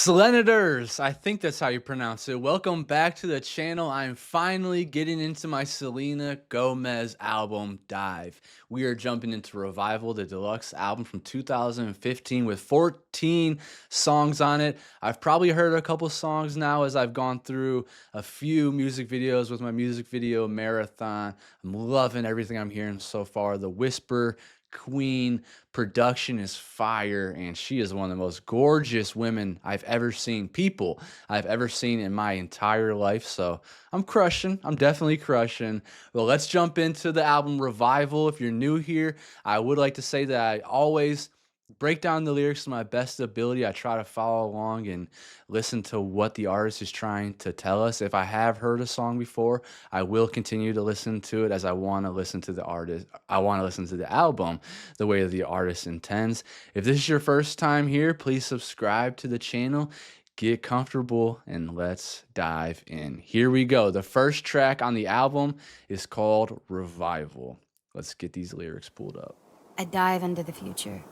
Selenators, I think that's how you pronounce it. Welcome back to the channel. I'm finally getting into my Selena Gomez album, Dive. We are jumping into Revival, the deluxe album from 2015 with 14 songs on it. I've probably heard a couple songs now as I've gone through a few music videos with my music video marathon. I'm loving everything I'm hearing so far. The Whisper Queen production is fire, and she is one of the most gorgeous women I've ever seen, people I've ever seen in my entire life. So I'm crushing. I'm definitely crushing. Well, let's jump into the album Revival. If you're new here, I would like to say that I always break down the lyrics to my best ability. I try to follow along and listen to what the artist is trying to tell us. If I have heard a song before, I will continue to listen to it as I want to listen to the artist. I want to listen to the album the way the artist intends. If this is your first time here, please subscribe to the channel. Get comfortable and let's dive in. Here we go. The first track on the album is called Revival. Let's get these lyrics pulled up. I dive into the future,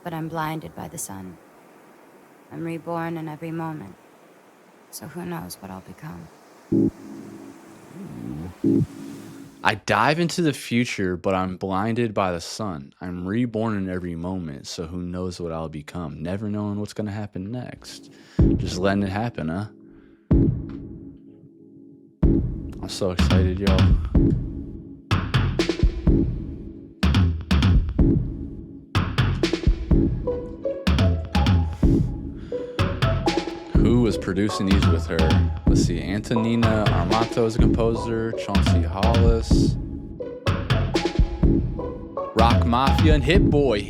but I'm blinded by the sun. I'm reborn in every moment, so who knows what I'll become. I dive into the future, but I'm blinded by the sun. I'm reborn in every moment, so who knows what I'll become. Never knowing what's going to happen next. Just letting it happen, huh? I'm so excited, y'all. Who was producing these with her? Let's see, Antonina Armato is a composer, Chauncey Hollis, Rock Mafia, and Hit Boy.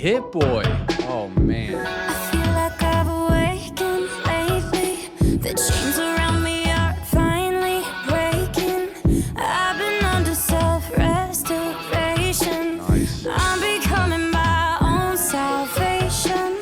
Oh man. I feel like I've awakened lately. The chains around me are finally breaking. I've been under self-restoration. Nice. I'm becoming my own salvation.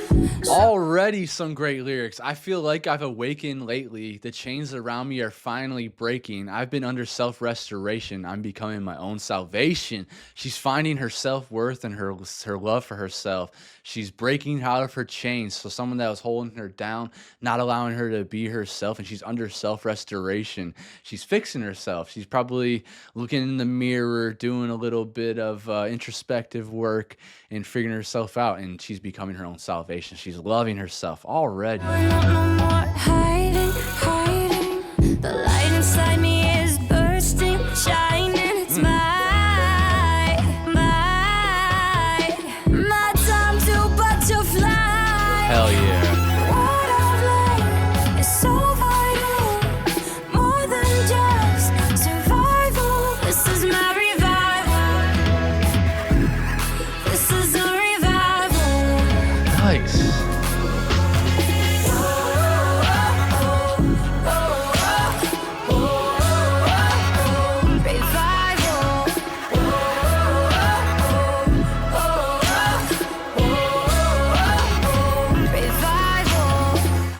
Already some great lyrics. I feel like I've awakened lately. The chains around me are finally breaking. I've been under self-restoration. I'm becoming my own salvation. She's finding her self-worth and her love for herself. She's breaking out of her chains. So someone that was holding her down, not allowing her to be herself, and she's under self-restoration. She's fixing herself. She's probably looking in the mirror, doing a little bit of introspective work and figuring herself out, and she's becoming her own salvation. She's loving herself already. No more hiding. The light inside me is bursting, shining. It's my time to butterfly. Hell yeah. What I've learned is so vital, more than just survival. This is my revival. This is a revival. Nice.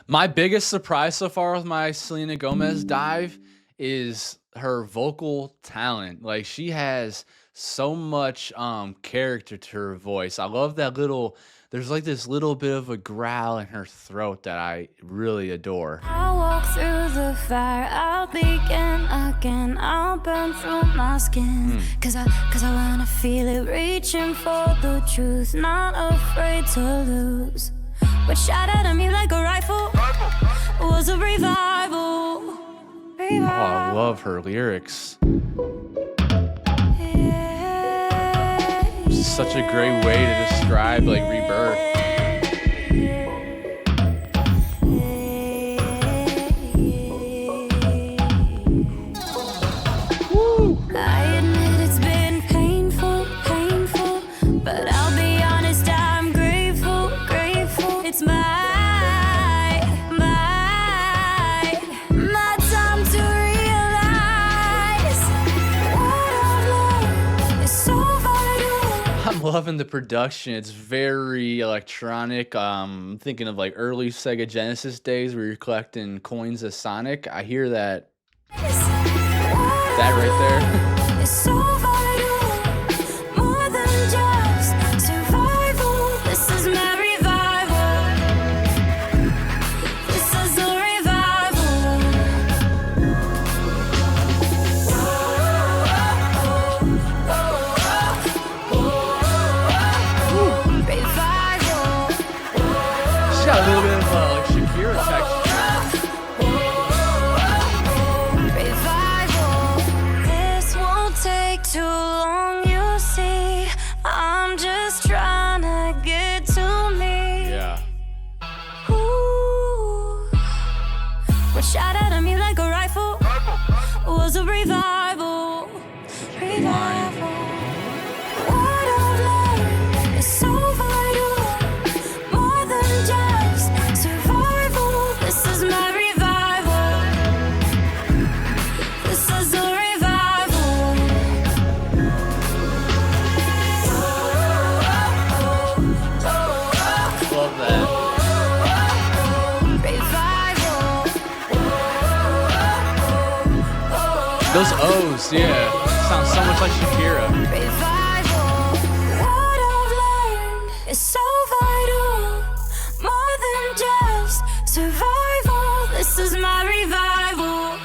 My biggest surprise so far with my Selena Gomez dive is her vocal talent. Like, she has so much character to her voice. I love that there's like this little bit of a growl in her throat that I really adore. I'll walk through the fire, I'll begin again, I'll burn through my skin. Cause I wanna feel it, reaching for the truth, not afraid to lose. What shot at me like a rifle was a revival. Oh, I love her lyrics. Such a great way to describe like rebirth. Woo. I admit it's been painful, but I'll be honest, I'm grateful. It's my time to realize what I've learned is so vital. I'm loving the production. It's very electronic. I'm thinking of like early Sega Genesis days where you're collecting coins of Sonic. I hear that right there. It's so vital, more than just survival. This is my revival. This is What shot at me like a rifle was a revival. Revival. What I've learned is so vital, more than just survival. This is my revival. This is a revival. Love that. Those O's, yeah. Sounds so much like Shakira. Revival. What I've learned is so vital, more than just survival. This is my revival.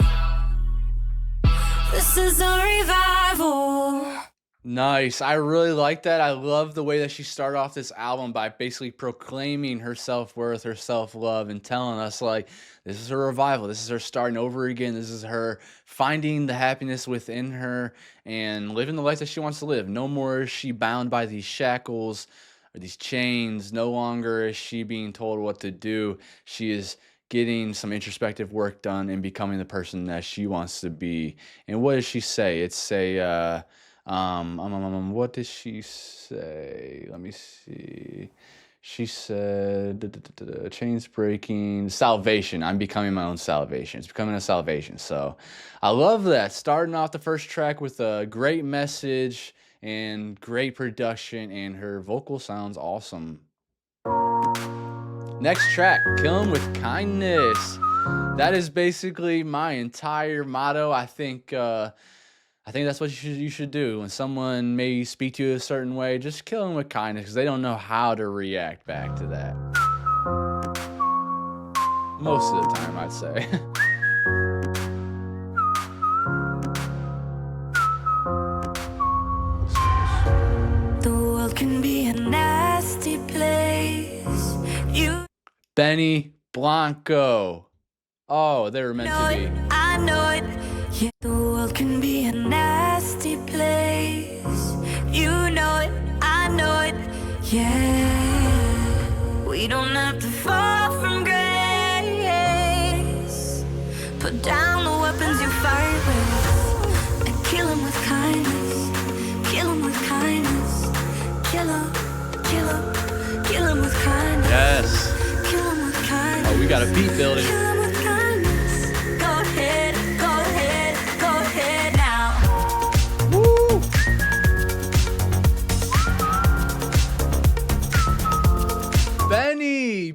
This is a revival. Nice. I really like that. I love the way that she started off this album by basically proclaiming her self-worth, her self-love, and telling us, like, this is her revival. This is her starting over again. This is her finding the happiness within her and living the life that she wants to live. No more is she bound by these shackles or these chains. No longer is she being told what to do. She is getting some introspective work done and becoming the person that she wants to be. And what does she say? It's a what did she say? Let me see. She said, chains breaking, salvation. I'm becoming my own salvation. It's becoming a salvation. So I love that. Starting off the first track with a great message and great production, and her vocal sounds awesome. Next track, Kill 'Em With Kindness. That is basically my entire motto. I think that's what you should do when someone may speak to you a certain way. Just kill them with kindness, because they don't know how to react back to that. Most of the time, I'd say. The world can be a nasty place. You Benny Blanco. Oh, they were meant know to be. it, I know it. Yeah. The world can be a nasty place. You know it, I know it. Yeah. We don't have to fall from grace. Put down the weapons you fight with and kill 'em with kindness. Kill 'em with kindness. Kill 'em, kill 'em, kill 'em with kindness. Yes. Kill 'em with kindness. Oh, we got a beat building. Kill 'em with kindness. Go ahead, go ahead, go ahead now. Woo! Benny,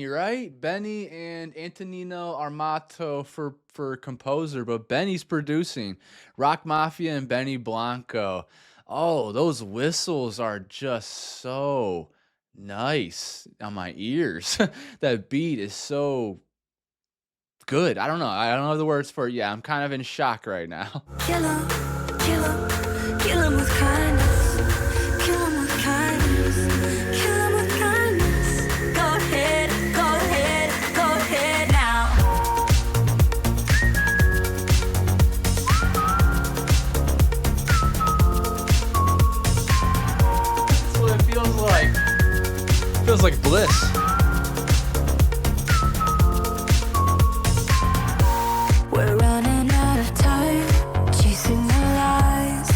right? Benny and Antonino Armato for composer, but Benny's producing. Rock Mafia and Benny Blanco. Oh, those whistles are just so nice on my ears. That beat is so good. I don't know. I don't know the words for it. Yeah, I'm kind of in shock right now. Kill 'em, kill 'em, kill 'em with kindness. Kill 'em with kindness. Kill 'em with kindness. Go ahead, go ahead, go ahead now. That's what it feels like. Feels like bliss. We're running out of time, chasing the lies.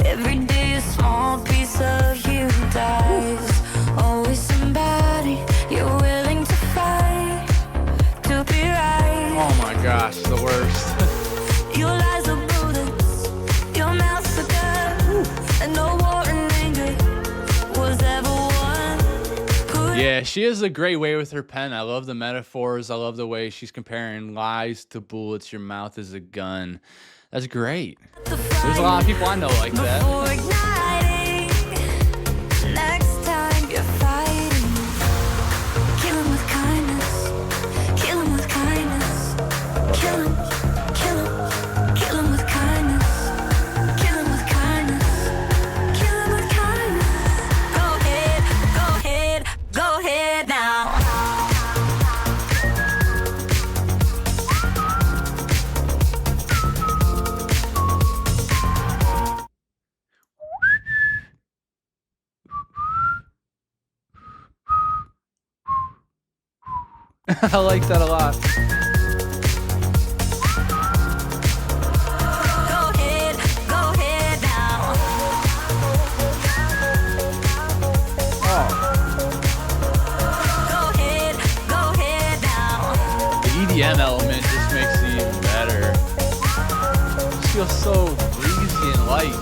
Every day a small piece of you dies. Always somebody you're willing to fight to be right. Oh my gosh, the worst. Your lies are bullets, your mouth's a gun, and no war and anger was ever won. Yeah, she has a great way with her pen. I love the metaphors. I love the way she's comparing lies to bullets. Your mouth is a gun. That's great. There's a lot of people I know like that. Before igniting, next time you're fighting, kill 'em with kindness. Kill 'em with kindness. Kill 'em, kill 'em, kill 'em with kindness. Kill 'em with kindness. Kill 'em with kindness. Go ahead, go ahead, go ahead now. I like that a lot. EDM element just makes it even better. It feels so breezy and light.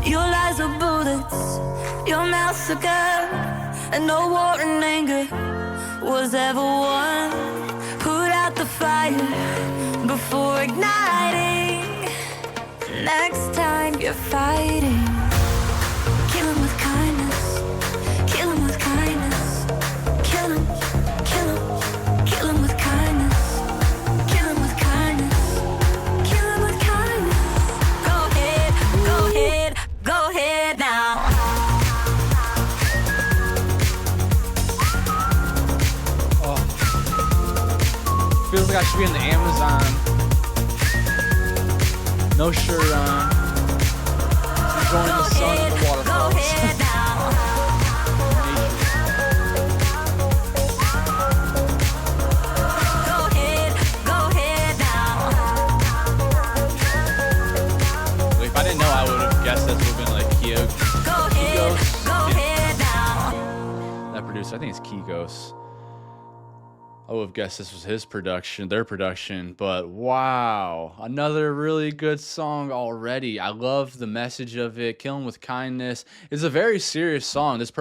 Your lies are bullets, your mouth's a gun, and no war and anger was ever won. Put out the fire before igniting. Next time you're fighting, kill 'em with kindness, kill 'em with kindness, kill 'em, kill 'em, kill 'em with kindness, kill 'em with kindness, kill 'em with kindness. Go ahead, go ahead, go ahead now. Feels like I should be in the Amazon. No shirt on. Enjoying the sun and the waterfalls. Like, if I didn't know, I would have guessed that would have been like Kigos. That producer, I think it's Kigos. I would have guessed this was his production, their production, but wow, another really good song already. I love the message of it. Killing with Kindness. It's a very serious song. That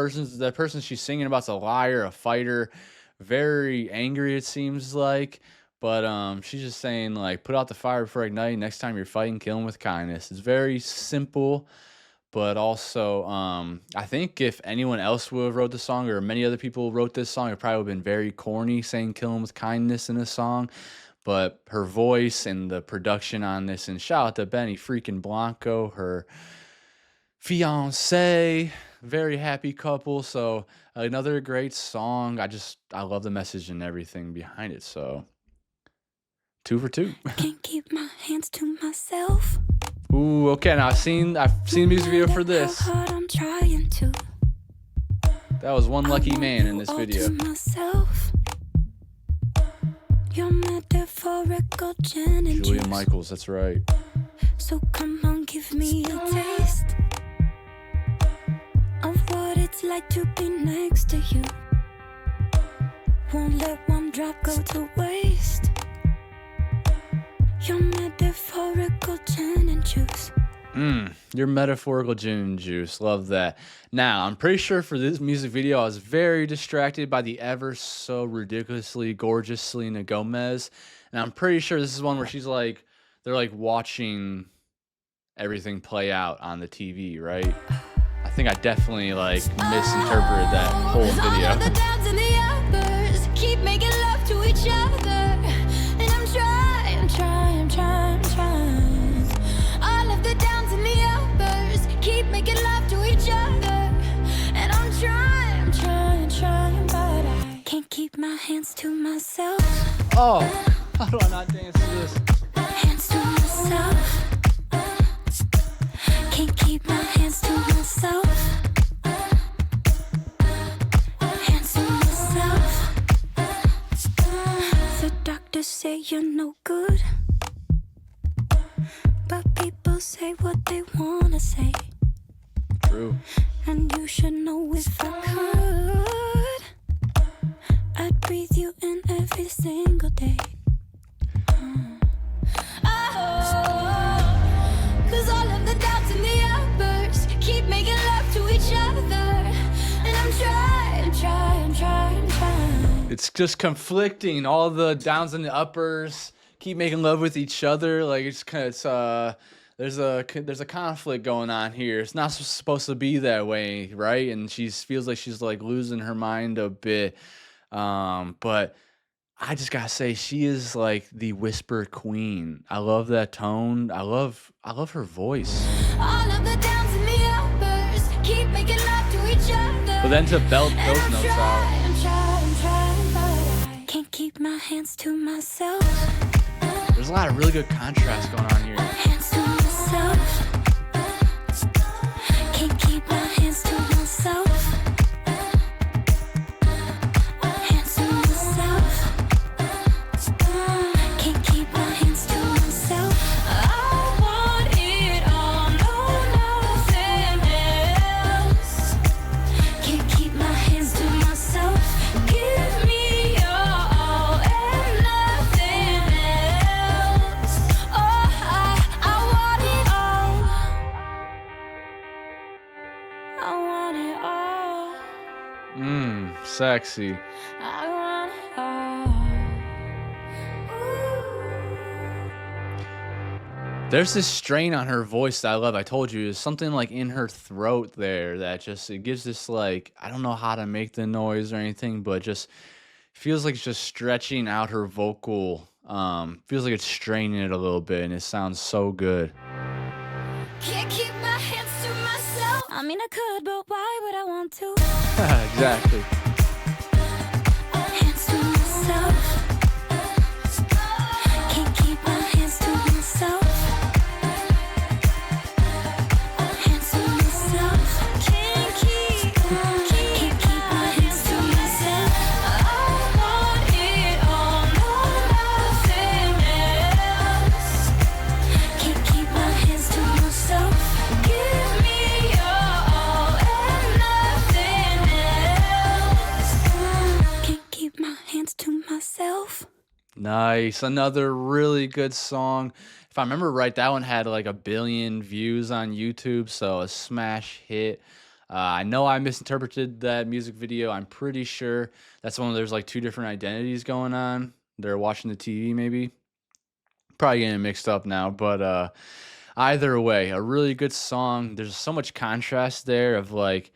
person she's singing about's a liar, a fighter, very angry it seems like. But she's just saying like, put out the fire before igniting. Next time you're fighting, kill 'em with kindness. It's very simple. But also, I think if anyone else would have wrote the song, or many other people wrote this song, it probably would have been very corny, saying "kill 'em with kindness" in a song. But her voice and the production on this, and shout out to Benny freaking Blanco, her fiance, very happy couple. So another great song. I love the message and everything behind it. So 2 for 2. Can't keep my hands to myself. Ooh, okay. Now I've seen the music video for this. I'm trying to. That was one lucky man in this video. Your metaphorical gin and Julia juice. Michaels, that's right. So come on, give me a taste of what it's like to be next to you. Won't let one drop go to waste. Your metaphorical gin and juice. Your metaphorical gin and juice. Love that. Now, I'm pretty sure for this music video, I was very distracted by the ever so ridiculously gorgeous Selena Gomez. And I'm pretty sure this is one where she's like, they're like watching everything play out on the TV, right? I think I definitely like misinterpreted that whole video. All of the downs and the uppers keep making love to each other. And I'm trying. All of the downs and the uppers keep making love to each other. And I'm trying, but I can't keep my hands to myself. Oh, how do I not dance to this? Hands to myself. Can't keep my hands to myself. Hands to myself. The doctors say you're no good, but people say what they wanna say. True. And you should know if I could, I'd breathe you in every single day. Cause all of the doubts and the uppers keep making love to each other. And I'm trying. It's just conflicting. All the downs and the uppers keep making love with each other. Like it's kind of there's a conflict going on here. It's not supposed to be that way, right? And she feels like she's like losing her mind a bit. But I just gotta say, she is like the whisper queen. I love that tone. I love her voice. All of the downs and the uppers keep making love to each other. But then to belt those notes out. But I can't keep my hands to myself. There's a lot of really good contrast going on here. Hands to myself. Can't keep my hands to myself. Hands to myself. Can't keep my hands to myself. I want it all, no, nothing else. Can't keep my hands to myself. Give me your all, sexy. I want There's this strain on her voice that I love. I told you, there's something like in her throat there that just it gives this like I don't know how to make the noise or anything, but just feels like it's just stretching out her vocal. Feels like it's straining it a little bit, and it sounds so good. Can't keep my hands to myself. I mean, I could, but why would I want to? Exactly. Hands to myself. Can't keep my hands to myself. Hands to myself. Can't keep my hands to myself. I want it all, no nothing else. Can't keep my hands to myself. Give me your all and nothing else. Can't keep my hands to myself. Nice. Another really good song. If I remember right, that one had like 1 billion views on YouTube, so a smash hit. I know I misinterpreted that music video. I'm pretty sure that's one where there's like two different identities going on. They're watching the TV, maybe. Probably getting mixed up now, but either way, a really good song. There's so much contrast there of like,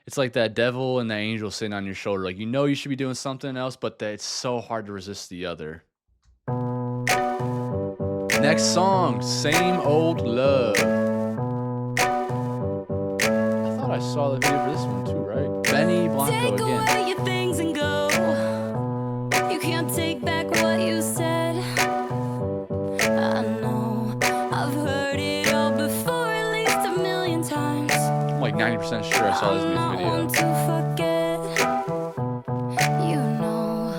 it's like that devil and the angel sitting on your shoulder. Like, you know you should be doing something else, but that it's so hard to resist the other. Next song, Same Old Love. I thought I saw the video for this one too, right? Benny Blanco Take again. away your things and go. You can't take back what you said. I know I've heard it all before at least 1,000,000 times. I'm like 90% sure I saw this music I'm not video. one to forget. You know,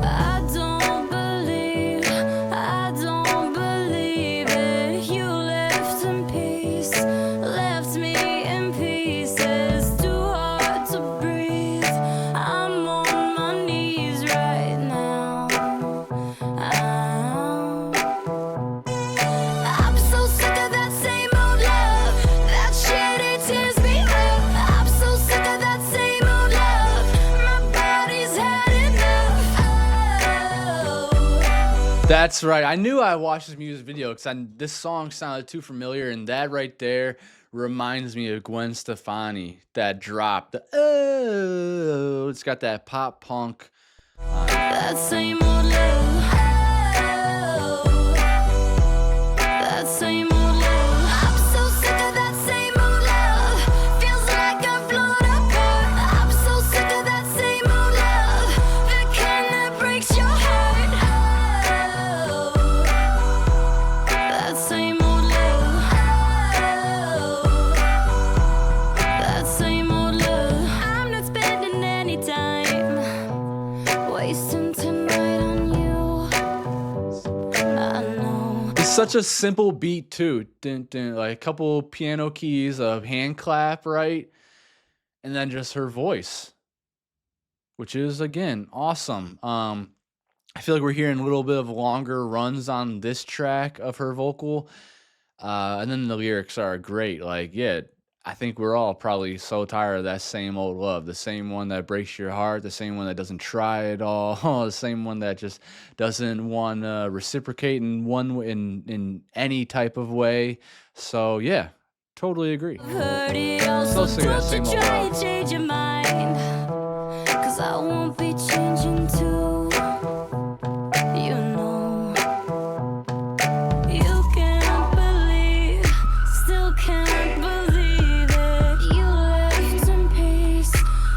I don't believe it. You left in peace, left me in pieces. Too hard to breathe. I'm on my knees right now. I'm so sick of that same old love. That shit, it tears me up. I'm so sick of that same old love. My body's had enough. Oh. That's right. I knew I watched this music video because this song sounded too familiar, and that right there reminds me of Gwen Stefani. That drop, the oh, it's got that pop punk. That same old love. Oh. That same old love. I'm so sick of that same old love. Feels like I've blown apart. I'm so sick of that same old love. The kind that breaks your heart. Oh. That same old love. Oh. That same old love. I'm not spending any time wasting tonight on you. I know. It's such a simple beat too. Dun, dun, like a couple piano keys, a hand clap, right? And then just her voice, which is again awesome. I feel like we're hearing a little bit of longer runs on this track of her vocal. And then the lyrics are great. Like, yeah, I think we're all probably so tired of that same old love, the same one that breaks your heart, the same one that doesn't try at all, the same one that just doesn't want to reciprocate in any type of way. So yeah, totally agree. Heard it all, So so sick of that don't same you old try love. and change your mind. 'Cause I won't be changing too. You know, you can't believe, still can't believe it. You left in peace,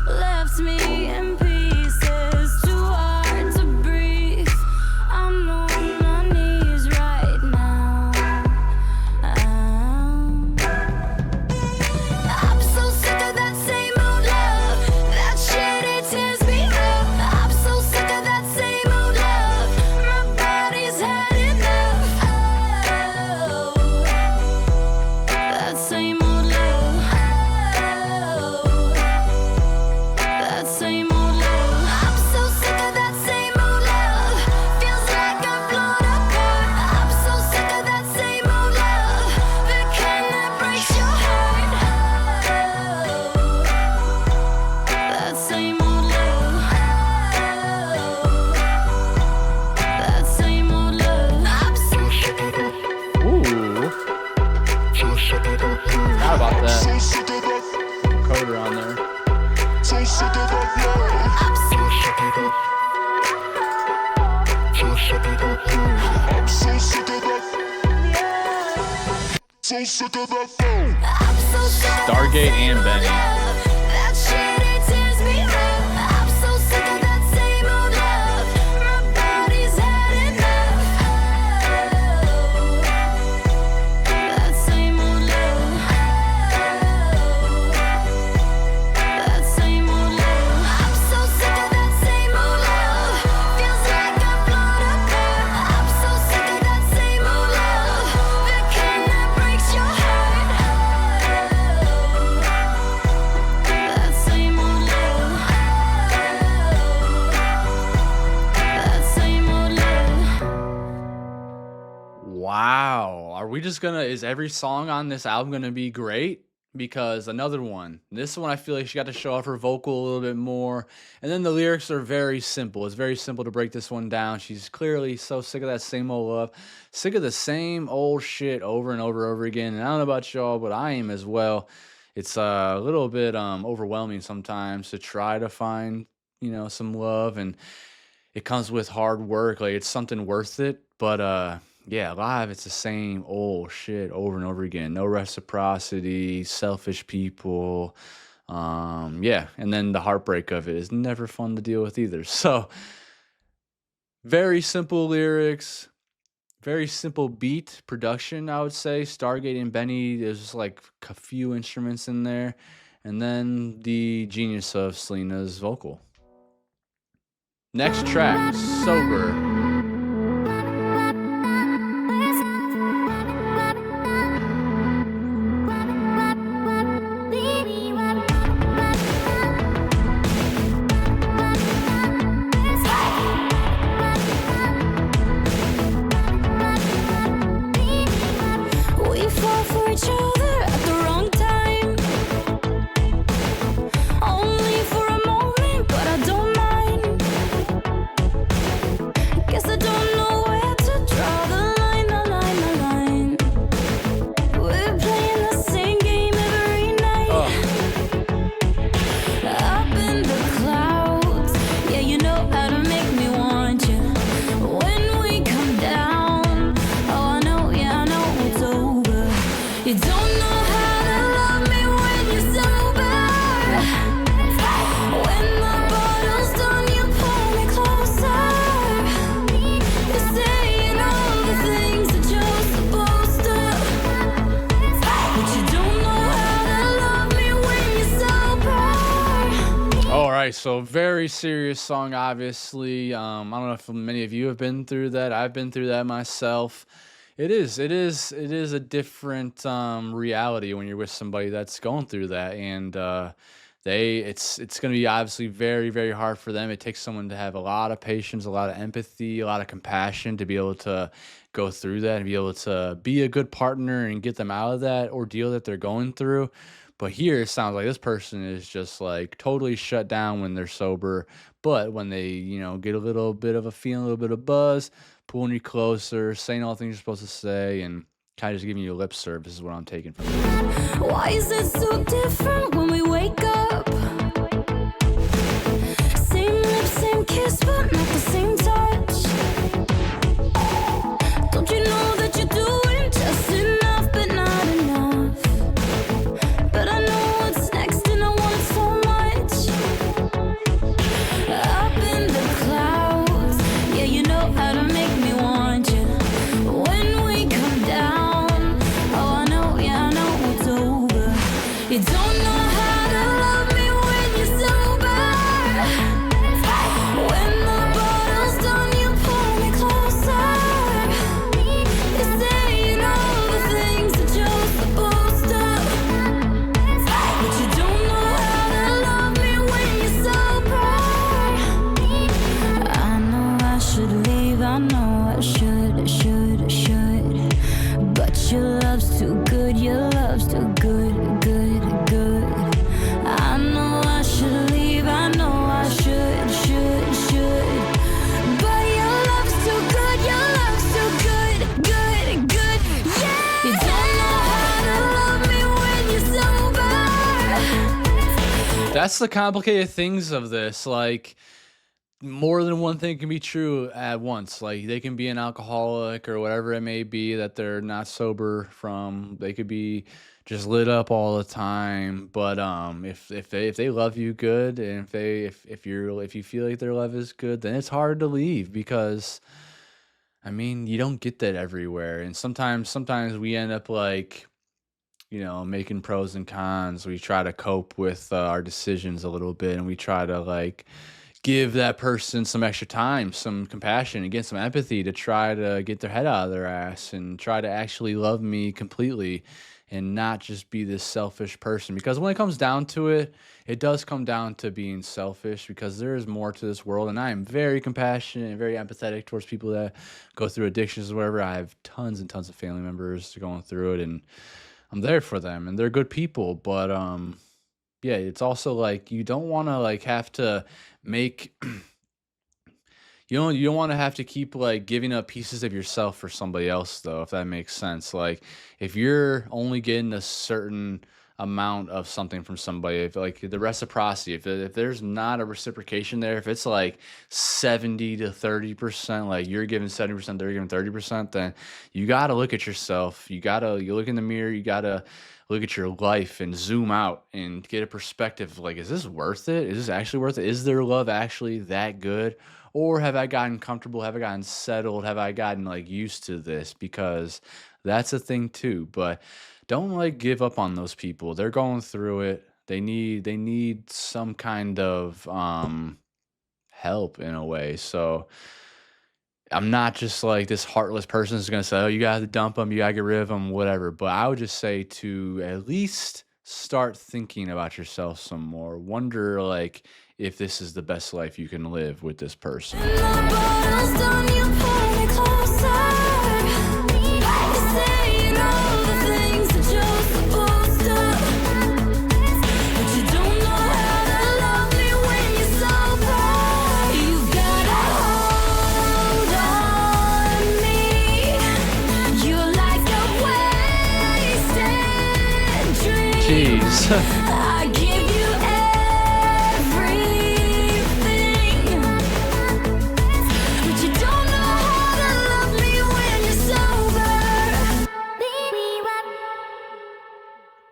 left me in pieces. Too hard to breathe. I'm on my knees right now. I'm so sick of that same old love. That shit, it tears me up. I'm so sick of that so sick of that phone. I'm so sick of Stargate that and same Benny. old love. That shit, it tears me up. I'm so sick of that same old love. My body's had enough. That same old love. That same old love. I'm so sick of that same old love. Feels like I'm blown apart. I'm so sick of that same old love. The kind that breaks your heart. That same old love. That same old love. Wow. Are we just gonna, is every song on this album gonna be great? Because another one, this one I feel like she got to show off her vocal a little bit more. And then the lyrics are very simple. It's very simple to break this one down. She's clearly so sick of that same old love, sick of the same old shit over and over again. And I don't know about y'all, but I am as well. It's a little bit overwhelming sometimes to try to find, some love, and it comes with hard work. Like, it's something worth it. But yeah, live it's the same old shit over and over again. No reciprocity, selfish people. Yeah, and then the heartbreak of it is never fun to deal with either. So very simple lyrics, very simple beat production, I would say. Stargate and Benny, there's just like a few instruments in there, and then the genius of Selena's vocal. Next track, Sober. We fall for each other at the wrong time. Only for a moment, but I don't mind. Guess I don't know where to draw the line, the line, the line. We're playing the same game every night. Up in the clouds, yeah, you know how to make me want you. When we come down, oh, I know, yeah, I know it's over. You don't know how to love me when you're sober. When the bottle's done, you pull me closer. You're saying all the things that you're supposed to, but you don't know how to love me when you're sober. All right, so very serious song, obviously. I don't know if many of you have been through that. I've been through that myself. It is a different reality when you're with somebody that's going through that, and it's going to be obviously very, very hard for them. It takes someone to have a lot of patience, a lot of empathy, a lot of compassion to be able to go through that and be able to be a good partner and get them out of that ordeal that they're going through. But here it sounds like this person is just like totally shut down when they're sober. But when they, get a little bit of a feeling, a little bit of buzz, pulling you closer, saying all the things you're supposed to say, and kind of just giving you lip service is what I'm taking from this. Why is it so different when we wake up? Same lips, same kiss, but not the same touch. Don't you know that you're doing just enough, but not enough? But I know what's next and I want it so much. Up in the clouds, yeah, you know how to make me want you. When we come down, oh, I know, yeah, I know it's over. You don't know how to love me when you're sober. When the bottle's done, you pull me closer. You're saying all the things that you're supposed to, but you don't know how to love me when you're sober. I know I should leave, I know I should. But your love's too good, your love's too good. I know I should leave, I know I should. But your love's too good, your love's too good, yeah. You don't know how to love me when you're sober. That's the complicated things of this. Like, more than one thing can be true at once. Like they can be an alcoholic or whatever it may be that they're not sober from. They could be just lit up all the time. But if they love you good, and if you feel like their love is good, then it's hard to leave because I mean you don't get that everywhere. And sometimes we end up like making pros and cons. We try to cope with our decisions a little bit, and we try to like give that person some extra time, some compassion, and get some empathy to try to get their head out of their ass and try to actually love me completely and not just be this selfish person. Because when it comes down to it, it does come down to being selfish because there is more to this world. And I am very compassionate and very empathetic towards people that go through addictions or whatever. I have tons and tons of family members going through it, and I'm there for them and they're good people. But yeah, it's also like you don't want to like have to make you don't want to have to keep like giving up pieces of yourself for somebody else though, if that makes sense. Like if you're only getting a certain amount of something from somebody, if like the reciprocity, if there's not a reciprocation there, if it's like 70 to 30%, like you're giving 70%, they're giving 30%, then you got to look at yourself. You look in the mirror, you got to look at your life and zoom out and get a perspective like, is this worth it? Is this actually worth it? Is their love actually that good? Or have I gotten comfortable? Have I gotten settled? Have I gotten like used to this? Because that's a thing too. But don't like give up on those people. They're going through it. They need some kind of help in a way. So I'm not just like this heartless person who's gonna say, "Oh, you gotta dump them, you gotta get rid of them, whatever." But I would just say to at least start thinking about yourself some more. Wonder like if this is the best life you can live with this person. Jeez. I give you everything, but you don't know how to love me when you're sober.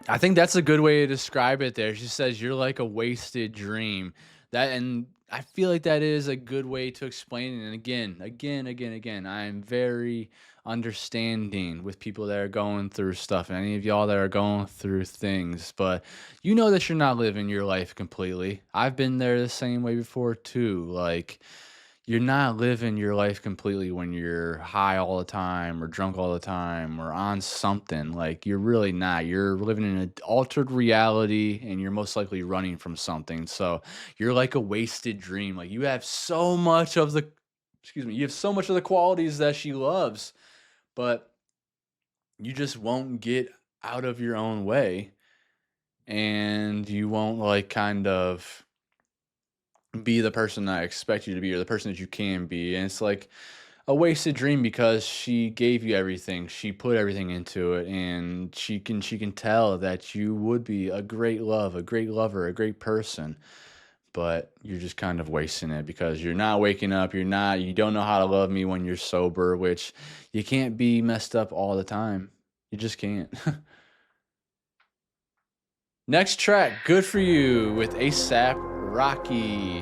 I think that's a good way to describe it there. She says you're like a wasted dream. And I feel like that is a good way to explain it. And again, I am very understanding with people that are going through stuff and any of y'all that are going through things, but you know that you're not living your life completely. I've been there the same way before too. Like you're not living your life completely when you're high all the time or drunk all the time or on something. Like you're really not. You're living in an altered reality and you're most likely running from something. So you're like a wasted dream. Like you have so much of the you have so much of the qualities that she loves, but you just won't get out of your own way and you won't like kind of be the person I expect you to be or the person that you can be. And it's like a wasted dream because she gave you everything. She put everything into it and she can tell that you would be a great love, a great lover, a great person. But you're just kind of wasting it because you're not waking up. You don't know how to love me when you're sober, which you can't be messed up all the time. You just can't. Next track, Good For You with ASAP Rocky.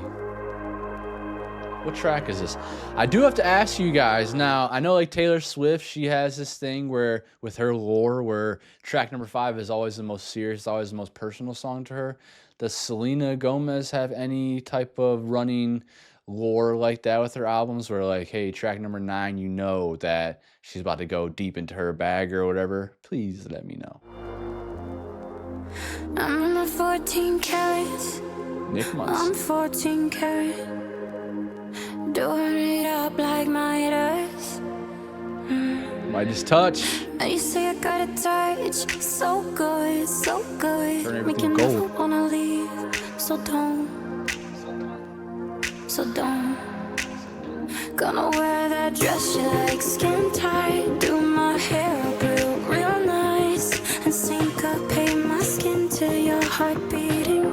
What track is this? I do have to ask you guys. Now, I know like Taylor Swift, she has this thing where with her lore where track number 5 is always the most serious, always the most personal song to her. Does Selena Gomez have any type of running lore like that with her albums where like, hey, track number 9, you know that she's about to go deep into her bag or whatever? Please let me know. I'm in my 14 carats. Nick Munson. I'm 14 karat. Doing it up like Midas. Midas touch. And you say I got a touch. So good, so good. Turn Make you everything never gold. wanna leave. So don't. So don't. Gonna wear that dress you like, skin tight. Do my hair up real nice. And syncopate my skin to your heart beating.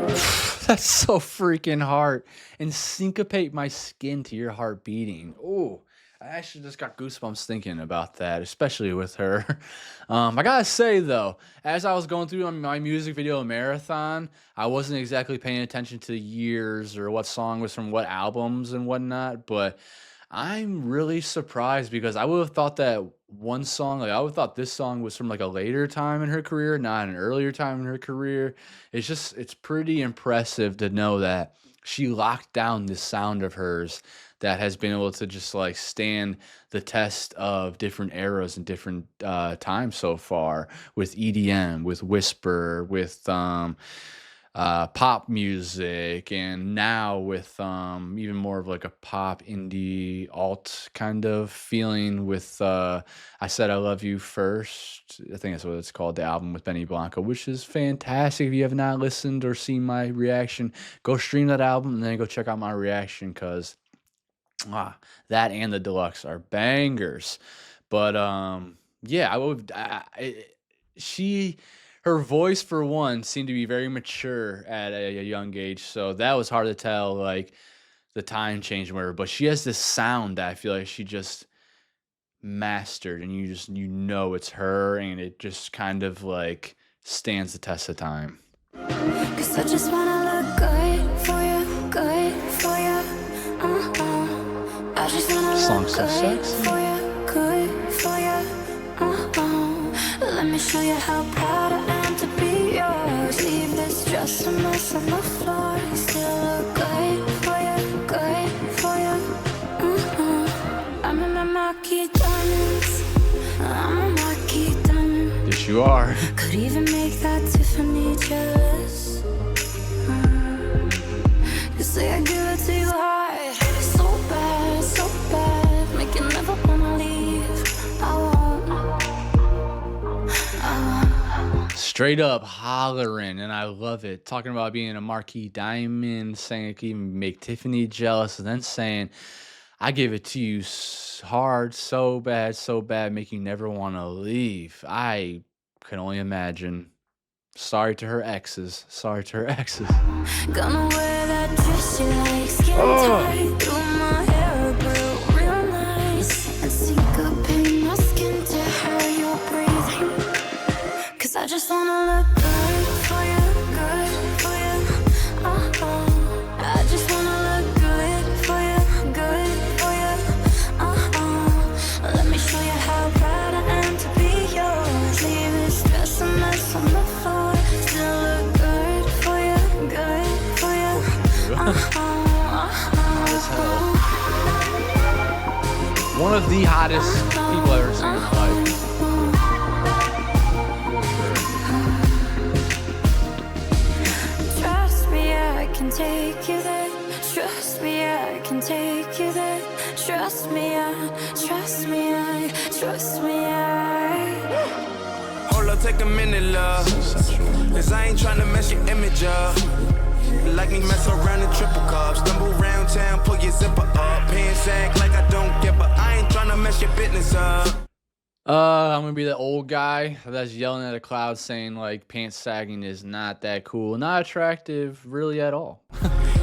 That's so freaking hard. And syncopate my skin to your heart beating. Ooh, I actually just got goosebumps thinking about that, especially with her. I gotta say though, as I was going through my music video marathon, I wasn't exactly paying attention to years or what song was from what albums and whatnot, but I'm really surprised because I would have thought that one song, like I would have thought this song was from like a later time in her career, not an earlier time in her career. It's pretty impressive to know that she locked down this sound of hers that has been able to just like stand the test of different eras and different times so far with EDM, with whisper, with pop music, and now with even more of like a pop indie alt kind of feeling with I Said I Love You First. I think that's what it's called, the album with Benny Blanco, which is fantastic. If you have not listened or seen my reaction, go stream that album and then go check out my reaction because that and the deluxe are bangers. But yeah, I would. She, her voice for one seemed to be very mature at a young age, so that was hard to tell. Like the time change and whatever, but she has this sound that I feel like she just mastered, and you know it's her, and it just kind of like stands the test of time. 'Cause I just wanna look good for you, good for you. I just wanna Song look so good sexy. for you, good for you. Let me show you how proud I am to be yours. Leave this dress a mess on the floor. Still look good for you, good for you. I'm in my marquee diamonds. I'm a marquee diamond. Yes, you are. Could even make that Tiffany jealous. You say I give it to you hard, so bad, make you never wanna leave. I won't. Straight up hollering, and I love it. Talking about being a marquee diamond, saying it can even make Tiffany jealous, and then saying, I give it to you hard, so bad, make you never want to leave. I can only imagine. Sorry to her exes. Sorry to her exes. Gonna wear that dress you like, skin tight, do my hair real nice, and syncopate my skin to how you're breathing. 'Cause I just wanna look good for you, good for you. I just wanna look good for you, good for you. Let me show you how proud I am to be yours. Leave this dress a mess on the floor. Still look good for you, good for you. Hot as hell. One of the hottest people I've ever seen in my life. Trust me, I can take you there. Trust me, I can take you there. Trust me, trust me, trust me, Hold up, take a minute, love. Cause I ain't tryna mess your image up. Like me mess around in triple cups. Stumble around town, pull your zipper up. Pants act like I don't give a. I ain't tryna mess your business up. I'm gonna be the old guy that's yelling at a cloud saying like pants sagging is not that cool, not attractive really at all.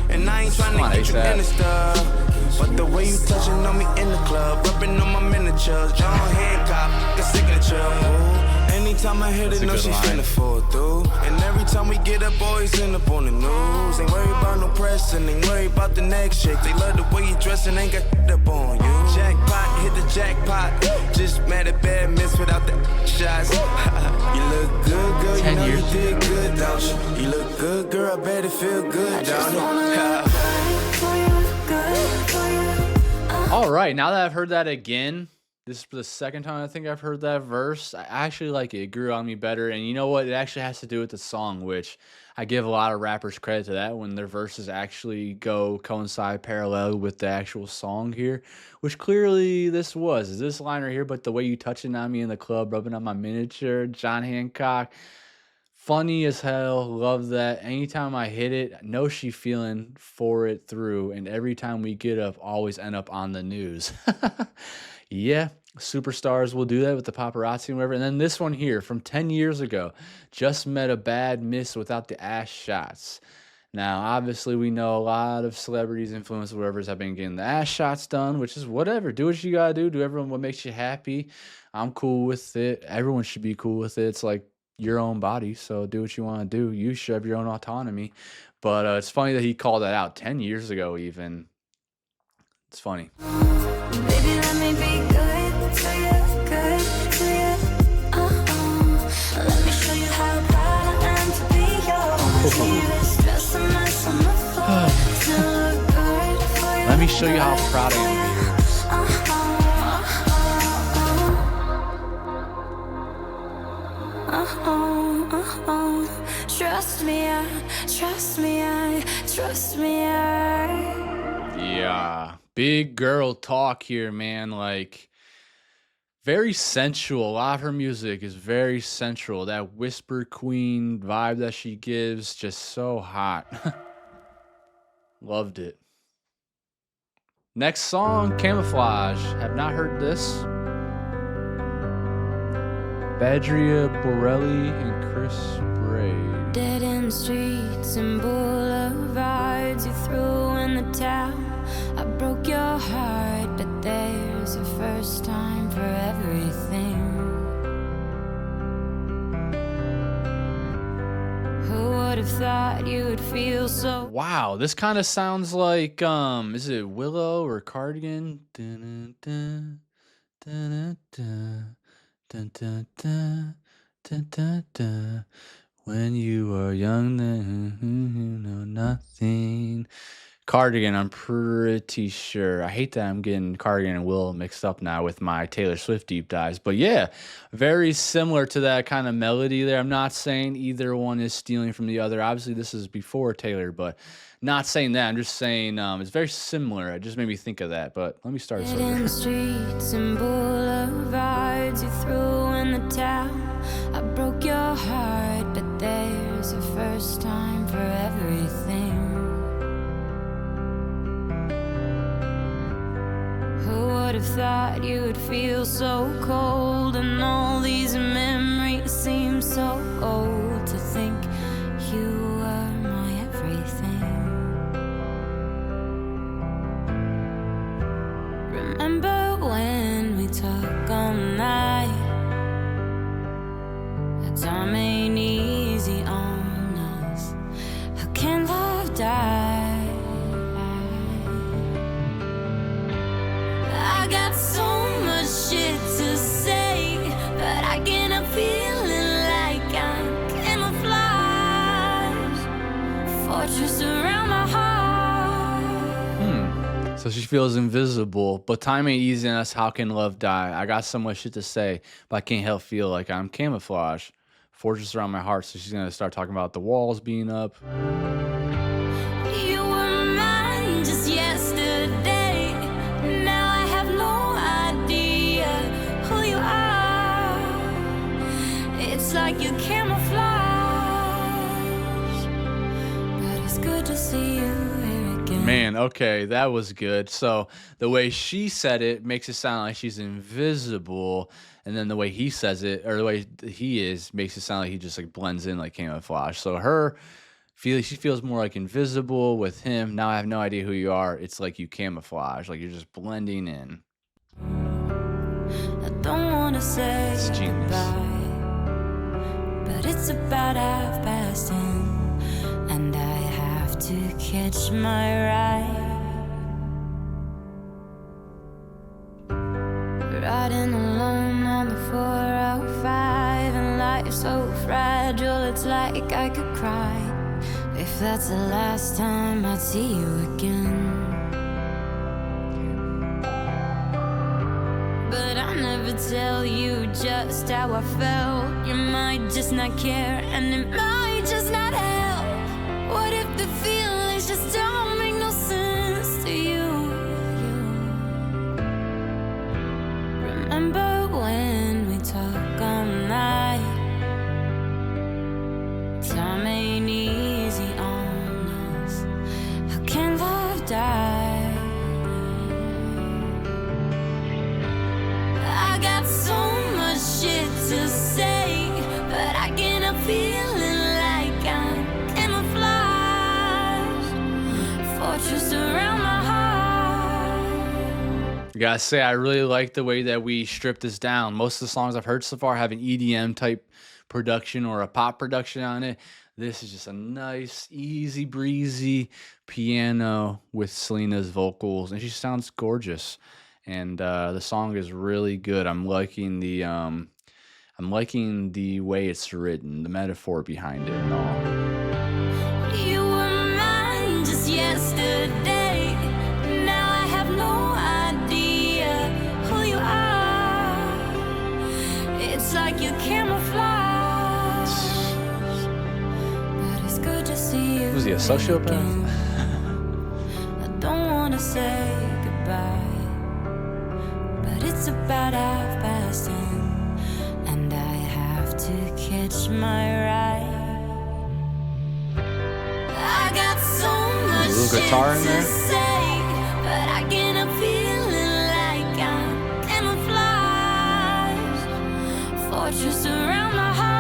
And I ain't Come on, tryna get you ASAP. in the stuff. But the way you touching on me in the club, rubbing on my miniatures, John Hancock, the signature. Ooh. Anytime I hit That's it, a know good she line. finna fall through. And every time we get up, boys end up on the news. Ain't worried about no press and ain't worried about the next chick. They love the way you dress and ain't got up on you. Jackpot, hit the jackpot. Just mad at bad miss without the shots. You look good, girl. You 10 know you years. did good, don't you? You look good, girl. I bet it feel good, don't it? All right, now that I've heard that again, this is the second time I think I've heard that verse. I actually like it. It grew on me better. And you know what? It actually has to do with the song, which I give a lot of rappers credit to that when their verses actually go coincide parallel with the actual song here, which clearly this was. Is this line right here? But the way you touching on me in the club, rubbing on my miniature, John Hancock. Funny as hell. Love that. Anytime I hit it, know she feeling for it through. And every time we get up, always end up on the news. Yeah, superstars will do that with the paparazzi and whatever. And then this one here from 10 years ago, just met a bad miss without the ass shots. Now, obviously, we know a lot of celebrities, influencers, whatever have been getting the ass shots done, which is whatever. Do what you gotta do. Do everyone what makes you happy. I'm cool with it. Everyone should be cool with it. It's like your own body, so do what you want to do. You should have your own autonomy. But it's funny that he called that out 10 years ago, even. It's funny. Baby, let me be good to you, good to you. Let me show you how proud I am to be yours. Leave this dress a mess on the floor. Still look good for you. Let me show you how proud I am. Trust me, trust me. Yeah, big girl talk here, man. Like, very sensual. A lot of her music is very sensual. That whisper queen vibe that she gives, just so hot. Loved it. Next song, Camouflage. Have not heard this. Badria Borelli and Chris Bray. Dead end streets and boulevards you threw in the town. I broke your heart, but there's a first time for everything. Who would have thought you would feel so? Wow, this kind of sounds like is it Willow or Cardigan? Dun, dun, dun, dun, dun, dun, dun, dun, dun, dun. When you are young, then you know nothing. Cardigan, I'm pretty sure. I hate that I'm getting Cardigan and Will mixed up now with my Taylor Swift deep dives. But yeah, very similar to that kind of melody there. I'm not saying either one is stealing from the other. Obviously, this is before Taylor, but not saying that. I'm just saying it's very similar. It just made me think of that. But let me start this over. Streets and boulevards you threw in the town. I broke your heart, but there's a first time for everything. Who would have thought you would feel so cold, and all these memories seem so old. To think you were my everything. Remember when we talk all night? The time ain't easy on us. How can love die? I got so much shit to say, but I get a feeling like I'm camouflage. Fortress around my heart. So she feels invisible, but time ain't easy on us. How can love die? I got so much shit to say, but I can't help feel like I'm camouflage. Fortress around my heart. So she's gonna start talking about the walls being up. You were mine just yesterday. Now I have no idea who you are. It's like you camouflage, but it's good to see you here again. Man, okay, that was good. So the way she said it makes it sound like she's invisible, and then the way he says it, or the way he is, makes it sound like he just like blends in like camouflage. So she feels more like invisible with him. Now I have no idea who you are. It's like you camouflage, like you're just blending in. I don't wanna say It's genius. goodbye, but it's about 10:30, and I have to catch my ride. Riding alone on the 405, and life's so fragile, it's like I could cry if that's the last time I'd see you again. But I never tell you just how I felt. You might just not care, and it might just not help. What if the feelings just don't make no sense to you? Remember when we talk all night? Time ain't easy on us. How can love die? I got so much shit to say, but I get a feeling like I'm camouflage. Gotta say, I really like the way that we stripped this down. Most of the songs I've heard so far have an EDM type production or a pop production on it. This is just a nice, easy breezy piano with Selena's vocals, and she sounds gorgeous. And the song is really good. I'm liking the way it's written, the metaphor behind it, and all. You were mine just yesterday. Now I have no idea who you are. It's like you camouflage, but it's good to see you. Was he a sociopath? again. I don't wanna say goodbye, but it's about 10:30, and I have to catch my ride. I got so much little guitar in there. to say, but I get a feeling like I'm camouflage. Fortress around my heart.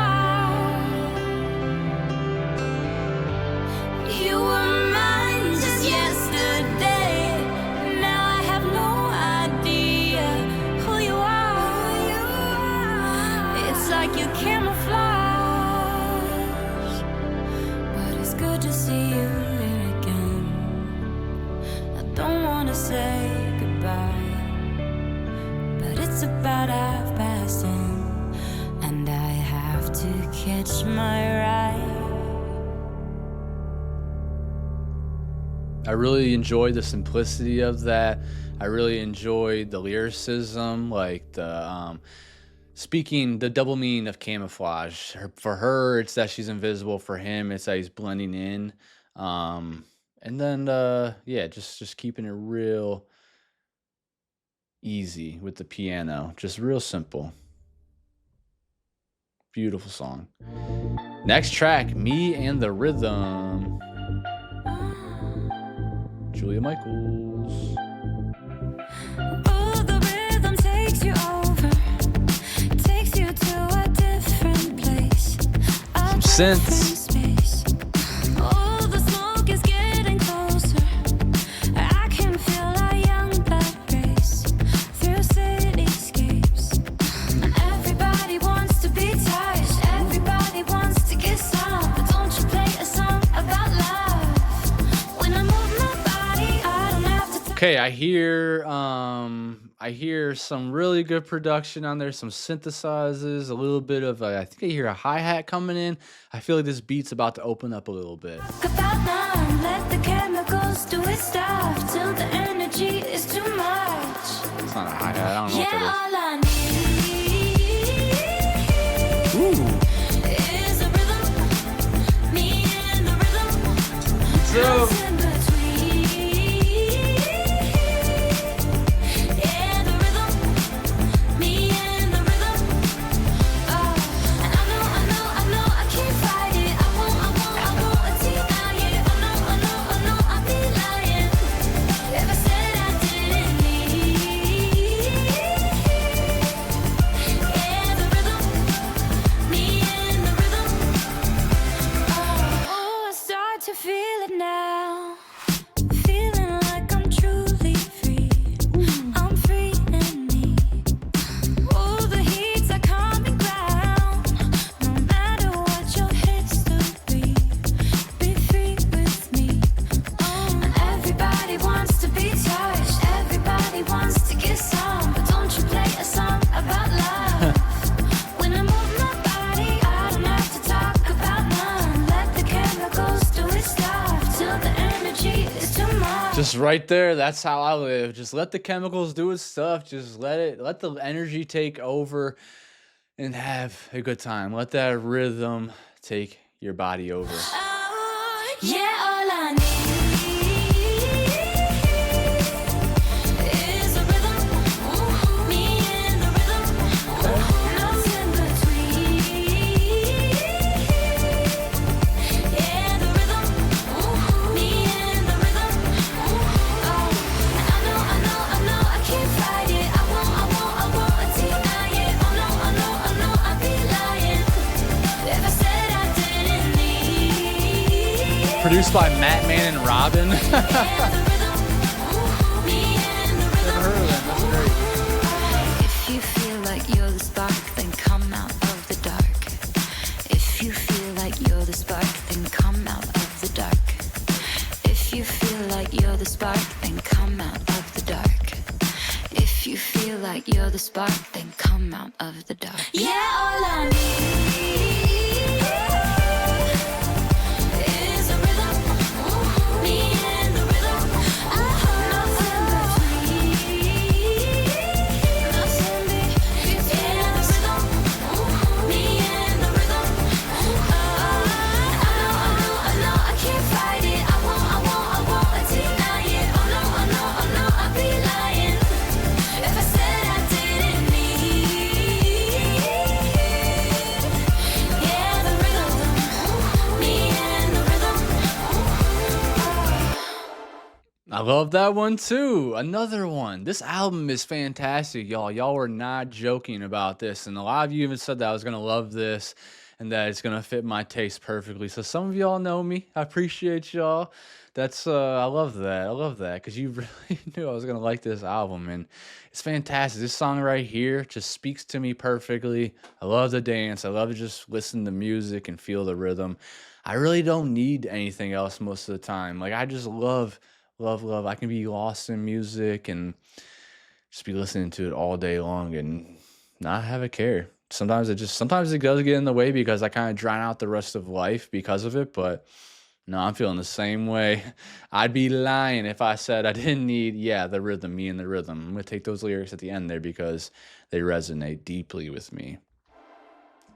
You were mine just yesterday. Now I have no idea who you are. It's like you camouflage, but it's good to see you here again. I don't wanna say goodbye, but it's about 10:30, and I have to catch my ride. I really enjoyed the simplicity of that. I really enjoyed the lyricism, like the speaking the double meaning of camouflage. For her, it's that she's invisible. For him, it's that he's blending in. And then yeah, just keeping it real easy with the piano, just real simple. Beautiful song. Next track, Me and the Rhythm. Julia Michaels. Oh, the rhythm takes you over, takes you to a different place, a Some synths. different space. Oh, the smoke is getting closer. I can feel a young blood race through cityscapes. Everybody wants to be touched, everybody wants to get some, but don't you play a song about love? When I move my body, I don't have to. Okay, I hear some really good production on there, some synthesizers, a little bit of I think I hear a hi-hat coming in. I feel like this beat's about to open up a little bit. Talk about none, let the chemicals do its stuff till the energy is too much. It's not a hi-hat, I don't know Yeah, what all I that is. Ooh. need is a rhythm, me and the rhythm. So Nothing between. Yeah, the rhythm, me and the rhythm. Oh, and I know, I can't fight it. I won't deny it. I know, I'd be lying if I said I didn't need. Yeah, the rhythm, me and the rhythm. Oh, I start to feel it now. Feeling like I'm truly free. I'm free in me. Oh, the heat's a common ground. No matter what your history, be free with me. Oh, and everybody wants to be touched. Everybody wants to get some, but don't you play a song about love? When I move my body, I don't have to talk about none. Let the chemicals do its stuff till the energy is too much. just right there, that's how I live. Just let the chemicals do its stuff. Just let the energy take over and have a good time. Let that rhythm take your body over. Oh, yeah, all I need is a rhythm, me and the rhythm, nothing between. Yeah, the rhythm, me and the rhythm. Oh, and I know, I can't fight it. I won't deny it. Oh no, I'd be lying if I said I didn't need. Produced by Matt Man and Robin. Never Yeah, the rhythm, me and the rhythm. heard of them. That's like you're the spark, then come out of the dark. Yeah, all I need is a rhythm. Me and the rhythm. Nothing between. Nothing between the rhythm. Me and the rhythm. I know, I can't fight it. I won't deny it. Oh no, I'd be lying if I said I didn't need. Yeah, the rhythm. Me and the rhythm. I love that one too. Another one. This album is fantastic, y'all. Y'all were not joking about this. And a lot of you even said that I was going to love this and that it's going to fit my taste perfectly. So some of y'all know me. I appreciate y'all. That's I love that. I love that because you really knew I was going to like this album. And it's fantastic. This song right here just speaks to me perfectly. I love the dance. I love to just listen to music and feel the rhythm. I really don't need anything else most of the time. Like I just love. I can be lost in music and just be listening to it all day long and not have a care. Sometimes it does get in the way because I kind of drown out the rest of life because of it. But no, I'm feeling the same way. I'd be lying if I said I didn't need, the rhythm, me and the rhythm. I'm going to take those lyrics at the end there because they resonate deeply with me.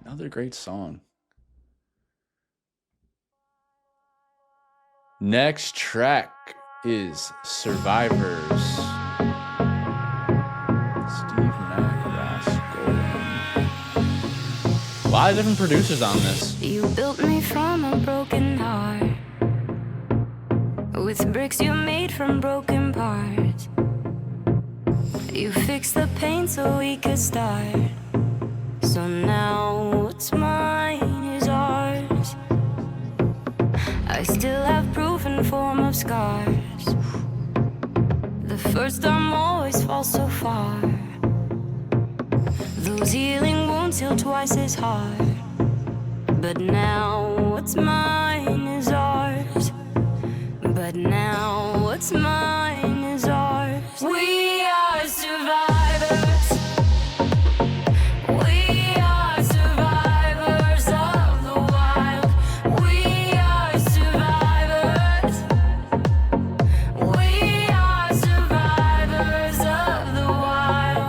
Another great song. Next track is Survivors. Steve Rascal. A lot of different producers on this. You built me from a broken heart, with bricks you made from broken parts. You fixed the pain so we could start. So now what's mine is ours. I still have proof in form of scars. The first time always falls so far. Those healing wounds heal twice as hard. But now what's mine is ours. But now what's mine is ours. We are survivors. We are survivors of the wild. We are survivors. We are survivors of the wild.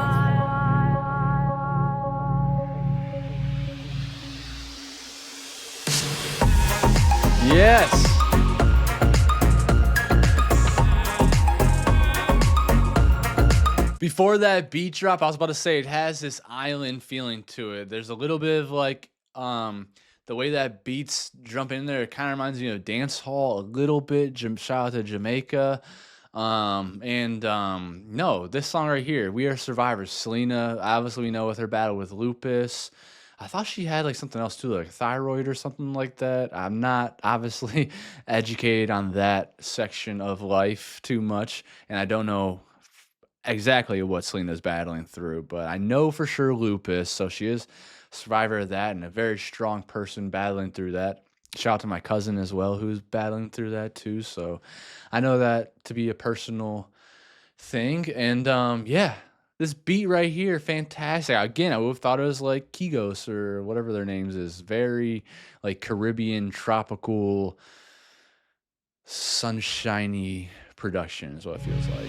Yes. Before that beat drop, I was about to say it has this island feeling to it. There's a little bit of like the way that beats jump in there. It kind of reminds me of dance hall a little bit. Shout out to Jamaica. No, this song right here, We Are Survivors. Selena, obviously we know with her battle with lupus. I thought she had like something else too, like thyroid or something like that. I'm not obviously educated on that section of life too much, and I don't know exactly what Selena's battling through, but I know for sure lupus, so she is a survivor of that and a very strong person battling through that. Shout out to my cousin as well who's battling through that too, so I know that to be a personal thing. And this beat right here, fantastic. Again, I would have thought it was like Kigos or whatever their names is. Very like Caribbean, tropical, sunshiny production is what it feels like.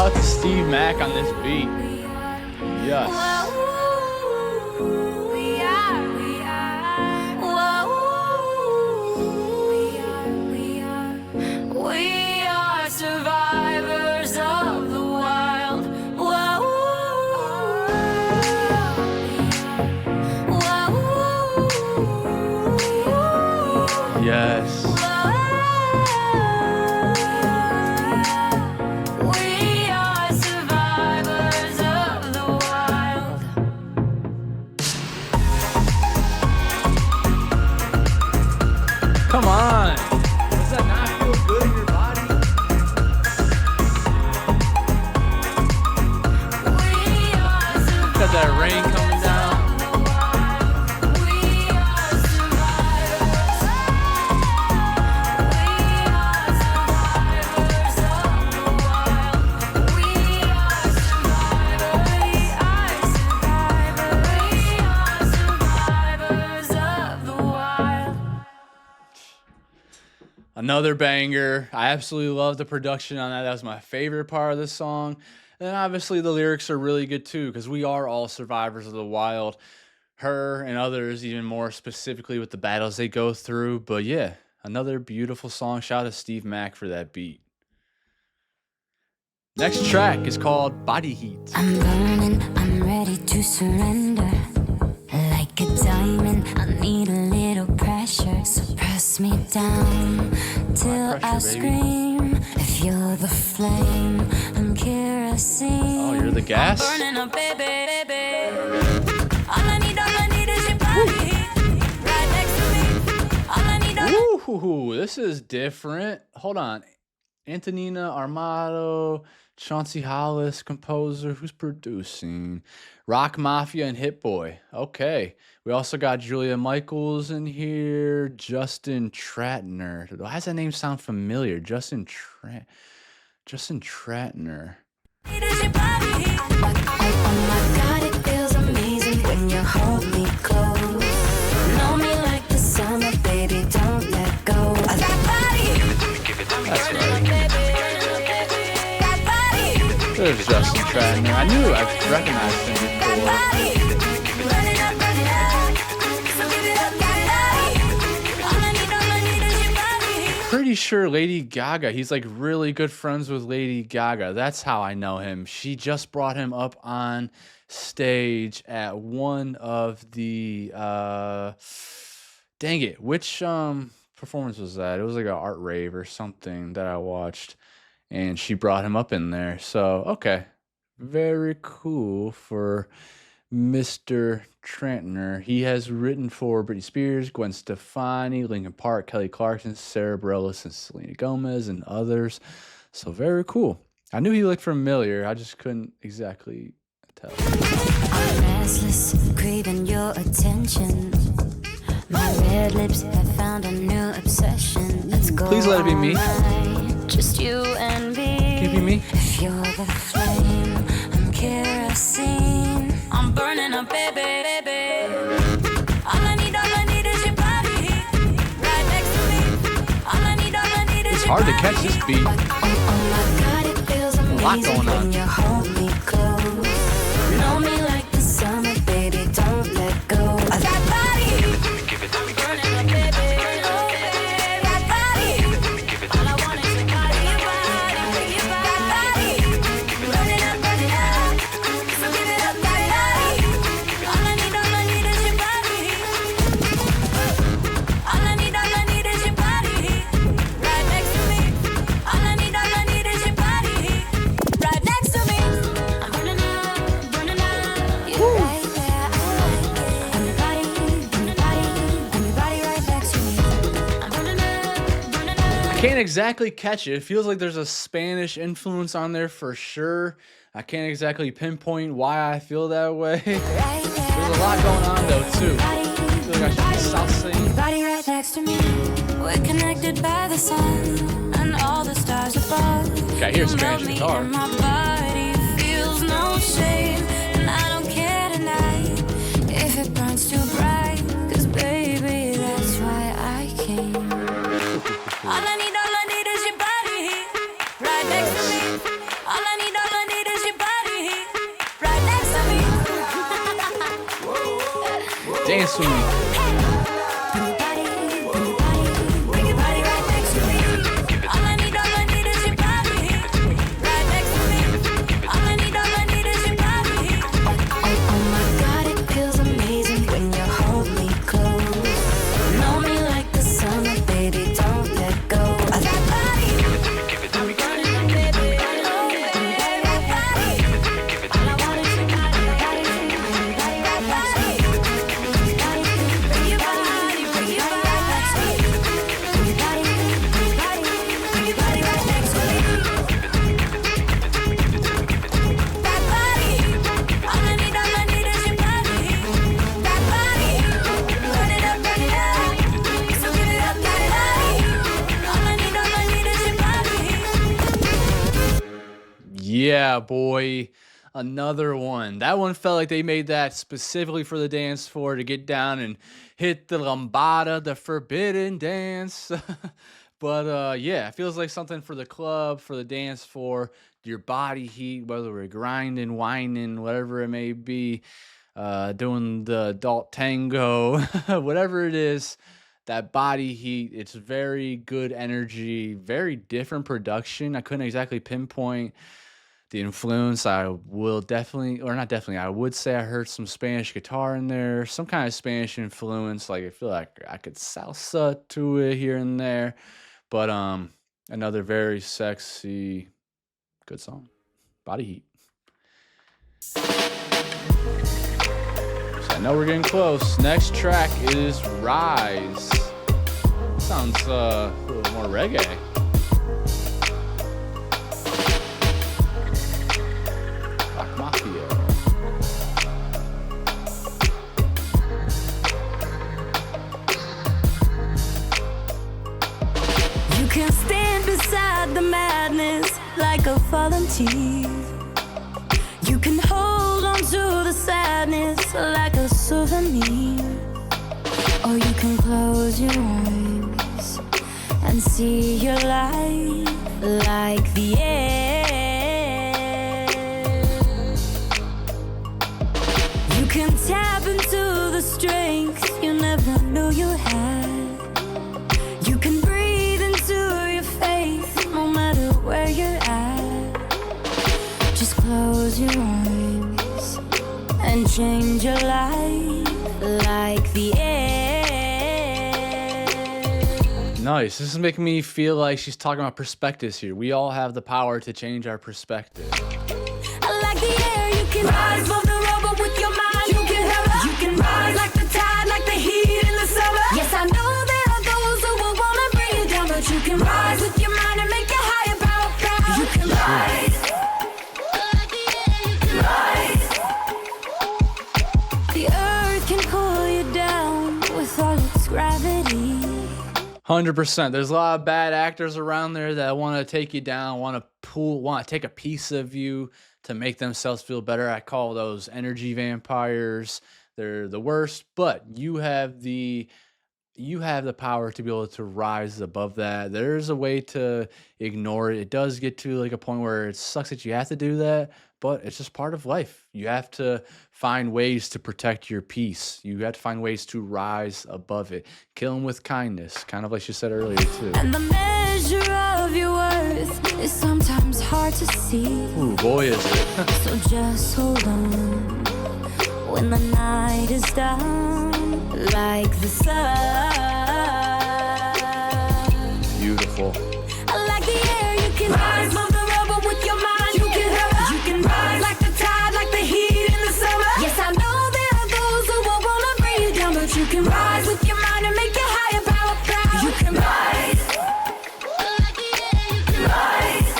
Shout out to Steve Mack on this beat. Yes. We are survivors of the wild. Yes. We are survivors of the wild. Come on. Does that not feel good in your body? We are survivors. Got that rain coming down. We are survivors. We are survivors of the wild. We are survivors. We are survivors of the wild. Another banger. I absolutely love the production on that. That was my favorite part of the song. And then obviously the lyrics are really good too, because we are all survivors of the wild. Her and others, even more specifically with the battles they go through. But yeah, another beautiful song. Shout out to Steve Mack for that beat. Next track is called Body Heat. I'm burning, I'm ready to surrender. Like a diamond, I need a little pressure. So press me down till pressure, I baby. scream. If you're the flame, I'm kerosene. Oh, you're the gas? Burning up, baby. All I need is your body. Right next to me. All I need. Ooh, this is different. Hold on. Antonina Armato, Chauncey Hollis, composer. Who's producing? Rock Mafia and Hit Boy. Okay. We also got Julia Michaels in here. Justin Tratner. Why does that name sound familiar? Justin Tratner. Is your body. Oh my God, it feels amazing when you hold me close. Know me like the summer, baby, don't let go of that body. That's right. There's Justin Tratner. I knew I recognized him before. Pretty sure Lady Gaga. He's like really good friends with Lady Gaga. That's how I know him. She just brought him up on stage at one of the dang it, which performance was that? It was like an art rave or something that I watched, and she brought him up in there. So okay, very cool for Mr. Trantner. He has written for Britney Spears, Gwen Stefani, Linkin Park, Kelly Clarkson, Sarah Bareilles, and Selena Gomez, and others. So very cool. I knew he looked familiar. I just couldn't exactly tell. I'm restless, craving your attention. My red lips have found a new obsession. Let's go. Please let it be me. all night, just you and me. Can it be me? If you're the flame, I'm kerosene. I'm burning up, baby. All I need is your body. Right next to me. All I need is It's your hard to body. catch this beat. Oh my God, it feels amazing lot going on. when you hold me close. Know me like the summer, baby, don't let go of that body. Burning up, baby. That body. All I want is your body, your body. Burning up, so give it up, that body. All I need is your body. All I need is your body. Right next to me. All I need is your body. Right next to me. I'm burning up. You're right there, I like it. And your body right next to me. I'm burning up. Can't exactly catch it. It feels like there's a Spanish influence on there for sure. I can't exactly pinpoint why I feel that way. Right there. There's a lot going on though too. I feel like I should be salsa. Body right next to me. We're connected by the sun and all the stars above. Okay, I hear You Spanish melt me guitar. in my body feels no shame, and I don't care tonight if it burns too bright. 'Cause baby, that's why I came. All I need is your body right next to me. All I need dance with me. Bring your body right next to me. All I need is your body right next to me. All I need is your body. Oh my God, it feels amazing when you hold me close. Know me like the summer, baby, don't let go of that body. Give it to me, give it to me, give it to me. Yeah, boy. Another one. That one felt like they made that specifically for the dance floor to get down and hit the lambada, the forbidden dance. But yeah, it feels like something for the club, for the dance floor, your body heat, whether we're grinding, whining, whatever it may be, doing the adult tango, whatever it is, that body heat, it's very good energy, very different production. I couldn't exactly pinpoint the influence. I will definitely, or not definitely, I would say I heard some Spanish guitar in there, some kind of Spanish influence. Like I feel like I could salsa to it here and there. But another very sexy, good song. Body Heat. So I know we're getting close. Next track is Rise. Sounds a little more reggae. Mafia. You can stand beside the madness like a volunteer. You can hold on to the sadness like a souvenir. Or you can close your eyes and see your life like the air. You can tap into the strength you never knew you had. You can breathe into your faith no matter where you're at. Just close your eyes and change your life like the air. Nice. This is making me feel like she's talking about perspectives here. We all have the power to change our perspective. Like the air, you can rise above the rubble with your mind. You can rise like the tide, like the heat in the summer. Yes, I know there are those who will wanna bring you down, but you can rise with your mind and make your higher power proud. You can rise. Like the air, you can rise. The earth can pull you down with all its gravity. 100%. There's a lot of bad actors around there that want to take you down, want to take a piece of you to make themselves feel better. I call those energy vampires. They're the worst, but you have the power to be able to rise above that. There's a way to ignore it. It does get to like a point where it sucks that you have to do that, but it's just part of life. You have to find ways to protect your peace. You have to find ways to rise above it. Kill them with kindness, kind of like she said earlier too. And the measure of your worth is sometimes hard to see. Ooh, boy, is it. So just hold on when the night is done, like the sun. Beautiful. Like the air, you can rise above the rubble with your mind. You can rise like the tide, like the heat in the summer. Yes, I know there are those who will wanna bring you down, but you can rise with your mind and make your higher power proud. You can rise. Like the air, you can rise.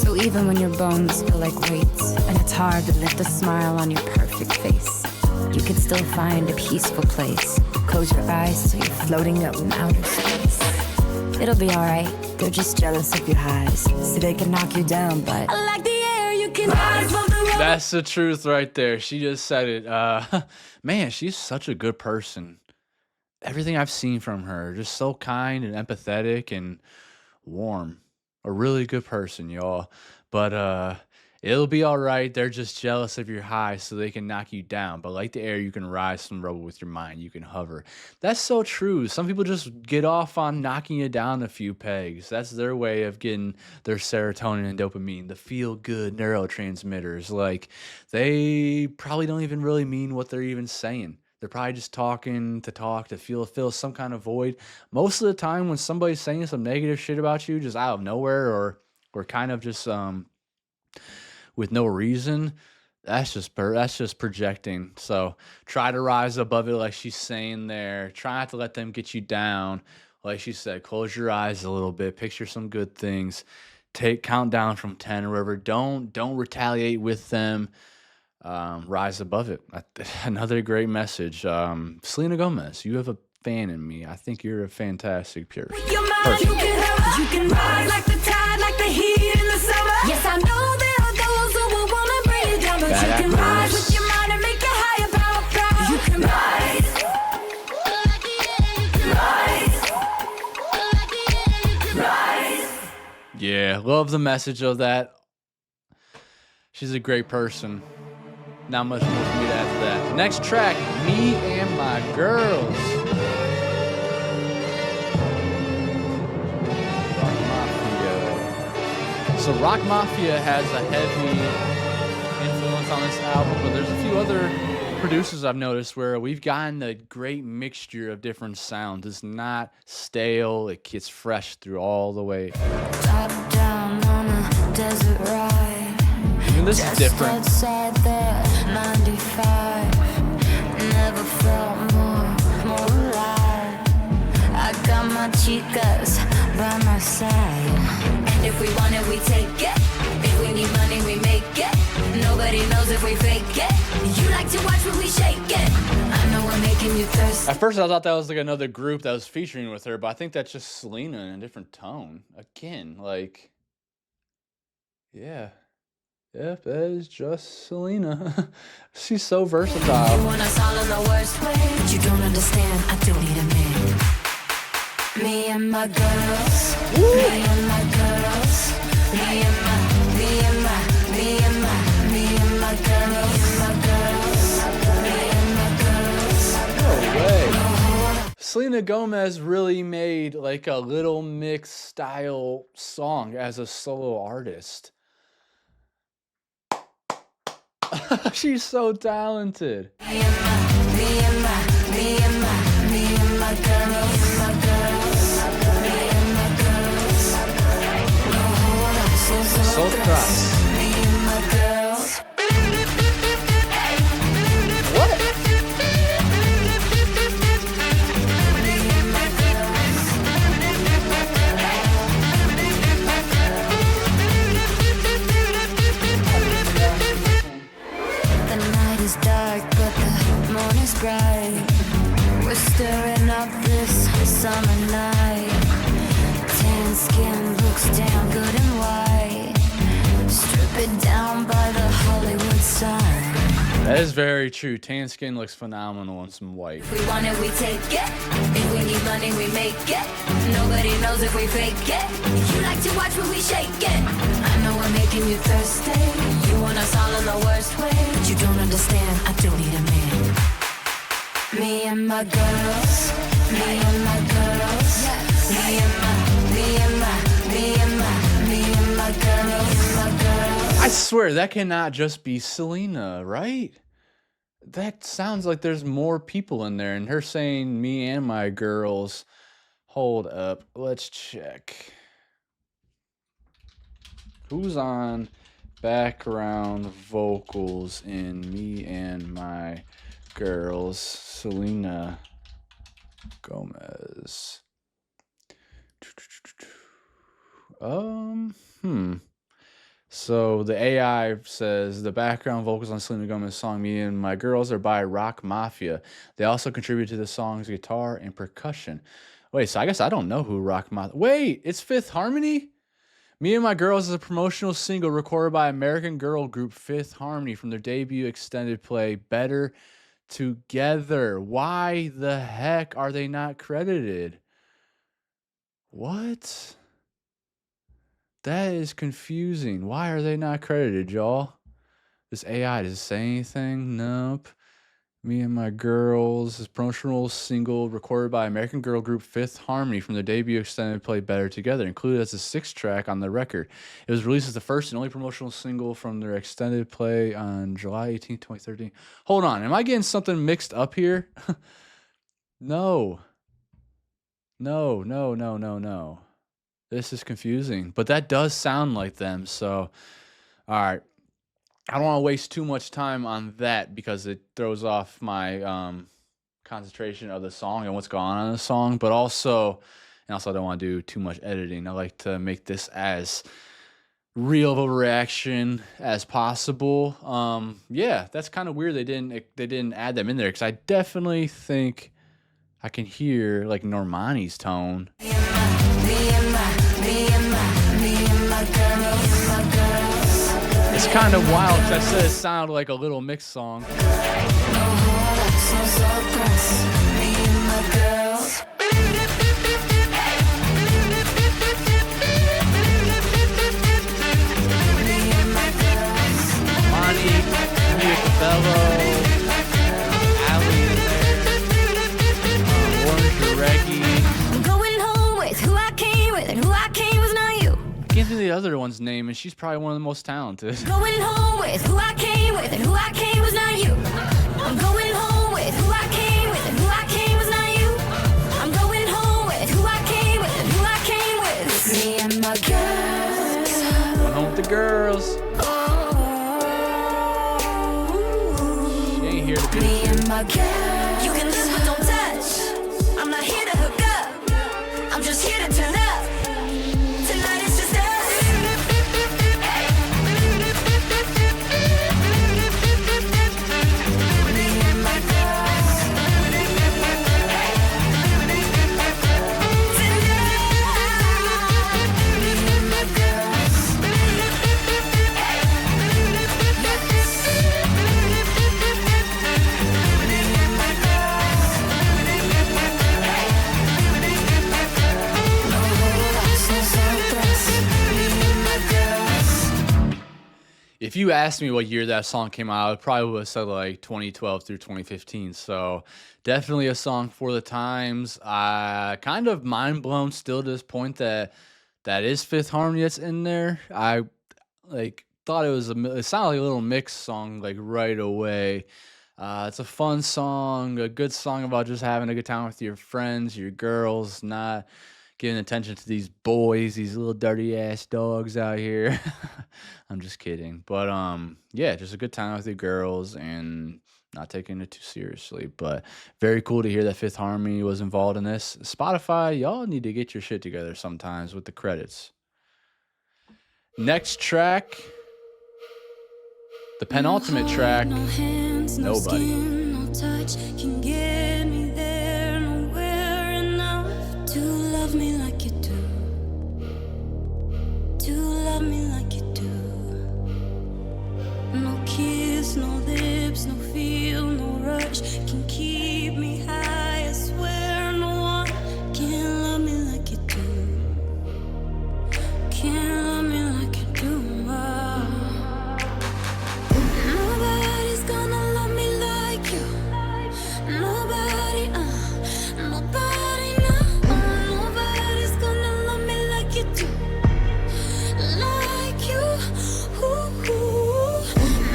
So even when your bones feel like weights and it's hard to lift a smile on your perfect face, you can still find a peaceful place. Close your eyes so you're floating up in outer space. It'll be alright, they're just jealous of your highs, so they can knock you down, but like the air, you can rise above the rubble. That's the truth right there. She just said it. Man, she's such a good person. Everything I've seen from her, just so kind and empathetic and warm. A really good person, y'all. But It'll be all right. They're just jealous of your high so they can knock you down. But like the air, you can rise from rubble with your mind. You can hover. That's so true. Some people just get off on knocking you down a few pegs. That's their way of getting their serotonin and dopamine, the feel good neurotransmitters. Like they probably don't even really mean what they're even saying. They're probably just talking to talk to fill some kind of void. Most of the time, when somebody's saying some negative shit about you, just out of nowhere, or kind of just with no reason, that's just projecting. So try to rise above it, like she's saying there. Try not to let them get you down. Like she said, close your eyes a little bit, picture some good things, take count down from 10 or whatever. Don't retaliate with them. Rise above it. Another great message. Selena Gomez, you have a fan in me. I think you're a fantastic pure. Your mind, you can rise like the tide, like the heat in the summer. Yes, I know there are those who will wanna bring you down, but Bad you can actors. rise with your mind and make it higher power. You can rise. Yeah, love the message of that. She's a great person. Not much more for me to add to that. Next track, Me and My Girls. Rock Mafia. So Rock Mafia has a heavy influence on this album, but there's a few other producers I've noticed where we've gotten a great mixture of different sounds. It's not stale, it gets fresh through all the way. Top down on a desert ride. Even this is different. Outside there, 95. Never felt more alive. I got my chicas by my side. And if we want it, we take it. If we need money, we make it. Nobody knows if we fake it. You like to watch when we shake it. I know we're making you thirsty. At first, I thought that was like another group that was featuring with her, but I think that's just Selena in a different tone. Again, like, yeah. Yep, that is just Selena. She's so versatile. You want us all in the worst way, but you don't understand. I don't need a man. Me and my girls. Me and my girls. Me and my, me and my, me and my, me and my girls. Me and my girls. Me and my girls. No way. Selena Gomez really made like a Little Mix style song as a solo artist. She's so talented. Me and my, me and my, me and my, me and my girls. My girls. Me and my girls. No, hold on, So cross. Me and my girls. What? The night is dark, but the morning's bright. We're stirring up this summer night. Tan skin looks damn good and white. Strip it down by the Hollywood sign. That is very true. Tan skin looks phenomenal in some white. If we want it, we take it. If we need money, we make it. Nobody knows if we fake it. You like to watch when we shake it. I know we're making you thirsty. You want us all in the worst way, but you don't understand. I don't need a man. Me and my girls. Me and my girls. Me and my, me and my, me and my, me and my girls. My girls. I swear that cannot just be Selena, right? That sounds like there's more people in there, and her saying me and my girls. Hold up, let's check. Who's on background vocals in Me and My Girls? Selena Gomez. So the AI says the background vocals on Selena Gomez's song Me and My Girls are by Rock Mafia. They also contribute to the song's guitar and percussion. Wait, so I guess I don't know who Rock Mafia... Wait, it's Fifth Harmony? Me and My Girls is a promotional single recorded by American girl group Fifth Harmony from their debut extended play Better Together. Why the heck are they not credited? What? That is confusing. Why are they not credited, y'all? This AI, does it say anything? Nope. Me and My Girls is promotional single recorded by American girl group Fifth Harmony from their debut extended play Better Together, included as the 6th track on the record. It was released as the first and only promotional single from their extended play on July 18, 2013. Hold on, am I getting something mixed up here? No. No. This is confusing, but that does sound like them, so all right. I don't want to waste too much time on that because it throws off my concentration of the song and what's going on in the song. But also I don't want to do too much editing. I like to make this as real of a reaction as possible. Yeah, that's kind of weird. They didn't add them in there because I definitely think I can hear like Normani's tone. It's kind of wild because I said it sounded like a Little Mix song. Monty, Mia Cabello, Ali in there, Orange Reggie. I'm going home with who I came with, and who I came was not you. I can't think of the other one's name, and she's probably one of the most talented. Going home with who I came with, and who I came was not you. I'm going home with who I came with, and who I came was not you. I'm going home with who I came with, and who I came with. Me and my girls. Going home with the girls. She ain't here to be. Me and my girls. You can listen but don't touch. I'm not here to hook up. I'm just here to turn up. Tonight it's just us. Me and my girls. Tonight. Me and my girls. Yes. Me and my girls. No relax, no stress. Me and my girls. If you asked me what year that song came out, I probably would have said like 2012 through 2015. So definitely a song for the times. Kind of mind blown still to this point that is Fifth Harmony that's in there. I like thought it sounded like a Little Mix song like right away. It's a fun song, a good song about just having a good time with your friends, your girls, not giving attention to these boys, these little dirty ass dogs out here. I'm just kidding. But yeah, just a good time with your girls and not taking it too seriously. But very cool to hear that Fifth Harmony was involved in this. Spotify, y'all need to get your shit together sometimes with the credits. Next track, the penultimate track, No hands, no Nobody. skin, no touch can get me there. Nowhere enough to love me like you do. To love me like you do. No kiss, no lips, no feel, no rush can keep me high. I swear no one can love me like you do. Can't love me like you do. Nobody's gonna love me like you. Nobody, nobody, no. Nobody's gonna love me like you do. Like you.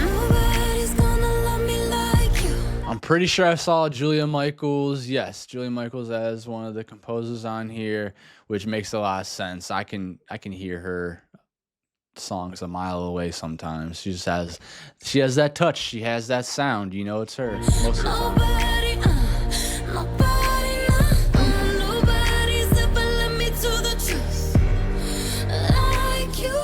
Nobody's gonna love me like you. I'm pretty sure I saw Julia Michaels. Yes, Julia Michaels as one of the composers on here, which makes a lot of sense. I can hear her songs a mile away sometimes. She has that touch. She has that sound. You know, it's her most of the time. Nobody, nobody, nobody's ever led me to the truth like you.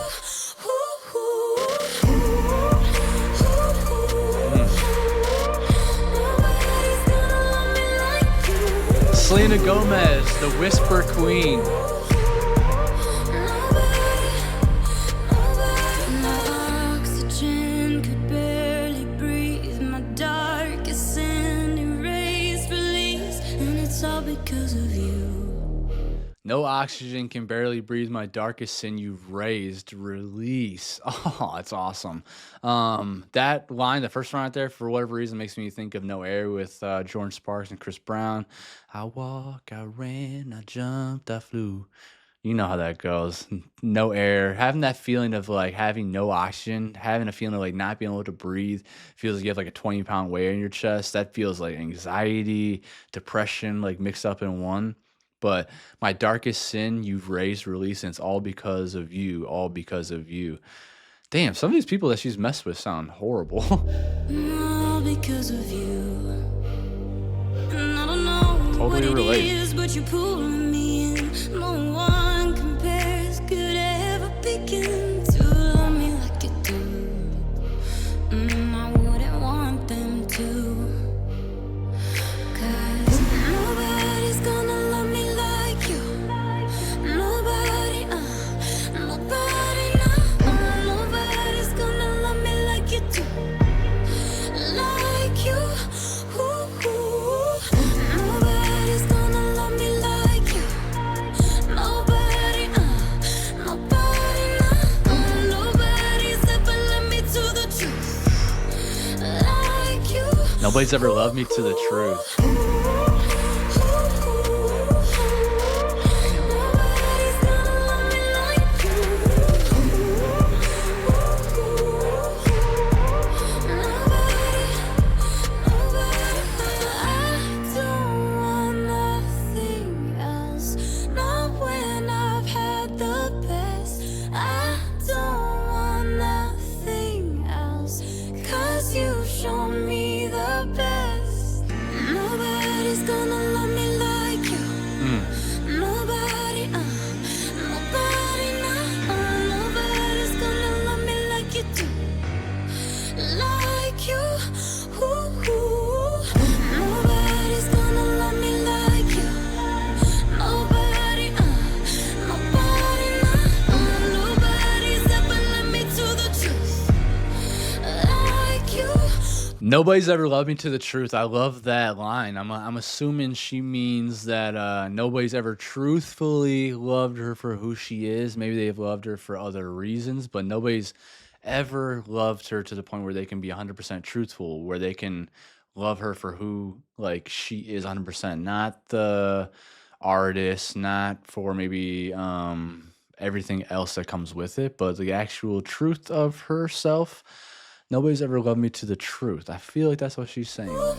Nobody's gonna love me like you. Selena Gomez, the Whisper Queen. My oxygen could barely breathe. My darkest sin erased, release, and it's all because of you. No oxygen, can barely breathe. My darkest sin you've raised. Release. Oh, that's awesome. That line, the first one right there, for whatever reason, makes me think of No Air with Jordan Sparks and Chris Brown. I walk, I ran, I jumped, I flew. You know how that goes. No air, having that feeling of like having no oxygen, having a feeling of like not being able to breathe, feels like you have like a 20-pound weight in your chest. That feels like anxiety, depression, like mixed up in one. But my darkest sin, you've raised, release, and it's all because of you, all because of you. Damn, some of these people that she's messed with sound horrible. All because of you. And I don't know Totally what relate. it is, but you're pulling me in. No one compares, could ever begin to love me like you do. I wouldn't want them to. 'Cause nobody's gonna love me like you. Nobody, nobody, nobody's gonna love me like you do. Like you. Nobody's gonna love me like you. Nobody, nobody's ever led me to the truth. Like you. Nobody's ever loved me to the truth. Nobody's gonna love me like you. I don't want nothing else. Not when I've had the best. I don't want nothing else. 'Cause you've shown me the best. Nobody's gonna love me like you. Nobody, nobody's gonna love me like you do. Like you. Nobody's gonna love me like you. Nobody, nobody's ever led me to the truth. Like you. Nobody's ever loved me to the truth. I love that line. I'm assuming she means that nobody's ever truthfully loved her for who she is. Maybe they've loved her for other reasons, but nobody's ever loved her to the point where they can be 100% truthful, where they can love her for who like she is 100%, not the artist, not for maybe everything else that comes with it, but the actual truth of herself. Nobody's ever loved me to the truth. I feel like that's what she's saying there.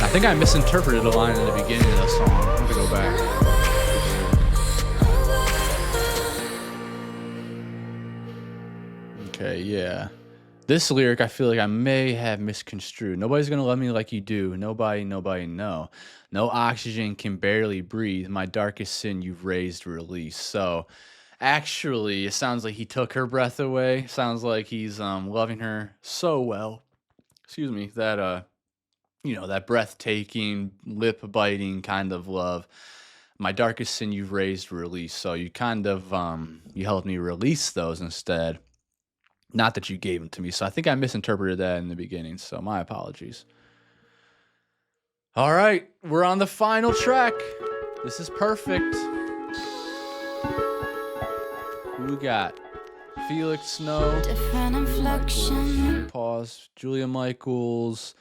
I think I misinterpreted a line in the beginning of the song. I'm gonna go back. Okay, yeah. This lyric, I feel like I may have misconstrued. Nobody's gonna love me like you do. Nobody, no. No oxygen, can barely breathe. My darkest sin, you've raised, release. So, actually, it sounds like he took her breath away. Sounds like he's loving her so well. Excuse me. That that breathtaking, lip biting kind of love. My darkest sin, you've raised, release. So you kind of you helped me release those instead. Not that you gave them to me. So I think I misinterpreted that in the beginning. So my apologies. All right, we're on the final track. This is perfect. Who we got? Felix Snow. Different inflection. Pause. Julia Michaels,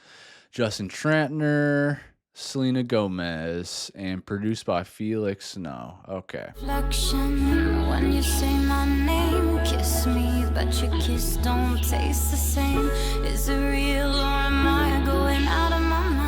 Justin Trantner, Selena Gomez, and produced by Felix Snow. Okay. Reflection. When you say my name, kiss me, but your kiss don't taste the same. Is it real or am I going out of my mind?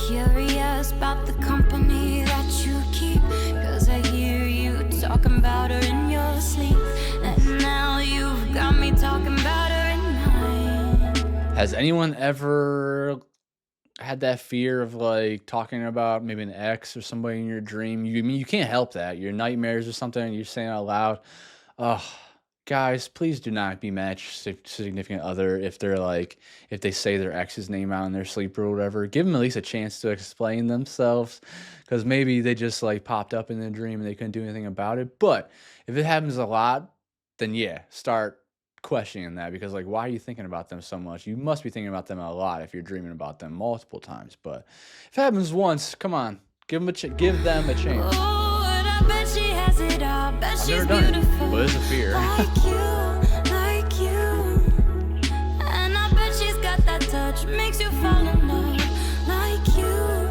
Curious about the company that you keep, 'cause I hear you talking about her in your sleep, and now you've got me talking about her in mine. Has anyone ever had that fear of like talking about maybe an ex or somebody in your dream? You can't help that. Your nightmares or something, you're saying out loud. Oh, guys, please do not be mad at your significant other if they say their ex's name out in their sleep or whatever. Give them at least a chance to explain themselves, because maybe they just like popped up in the dream and they couldn't do anything about it. But if it happens a lot, then yeah, start questioning that because like, why are you thinking about them so much? You must be thinking about them a lot if you're dreaming about them multiple times. But if it happens once, come on, give them a chance. Oh, and I bet she has it all. Bet I've she's never done it, beautiful. but it's a fear. Like you. And I bet she's got that touch, makes you fall in love. Like you.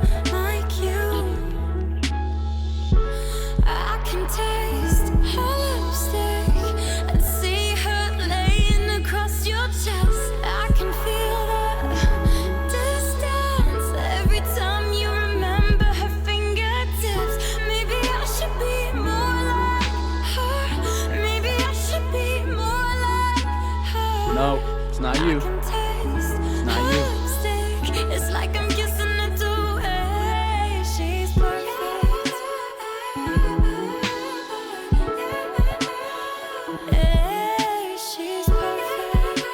I can taste her lipstick and see her laying across your chest. I can feel the distance every time you remember her fingertips. Maybe I should be more like her. Maybe I should be more like her. No, it's not you. I can taste It's not you. her lipstick. It's like I'm kissing her too. Hey, she's perfect. Hey, she's perfect.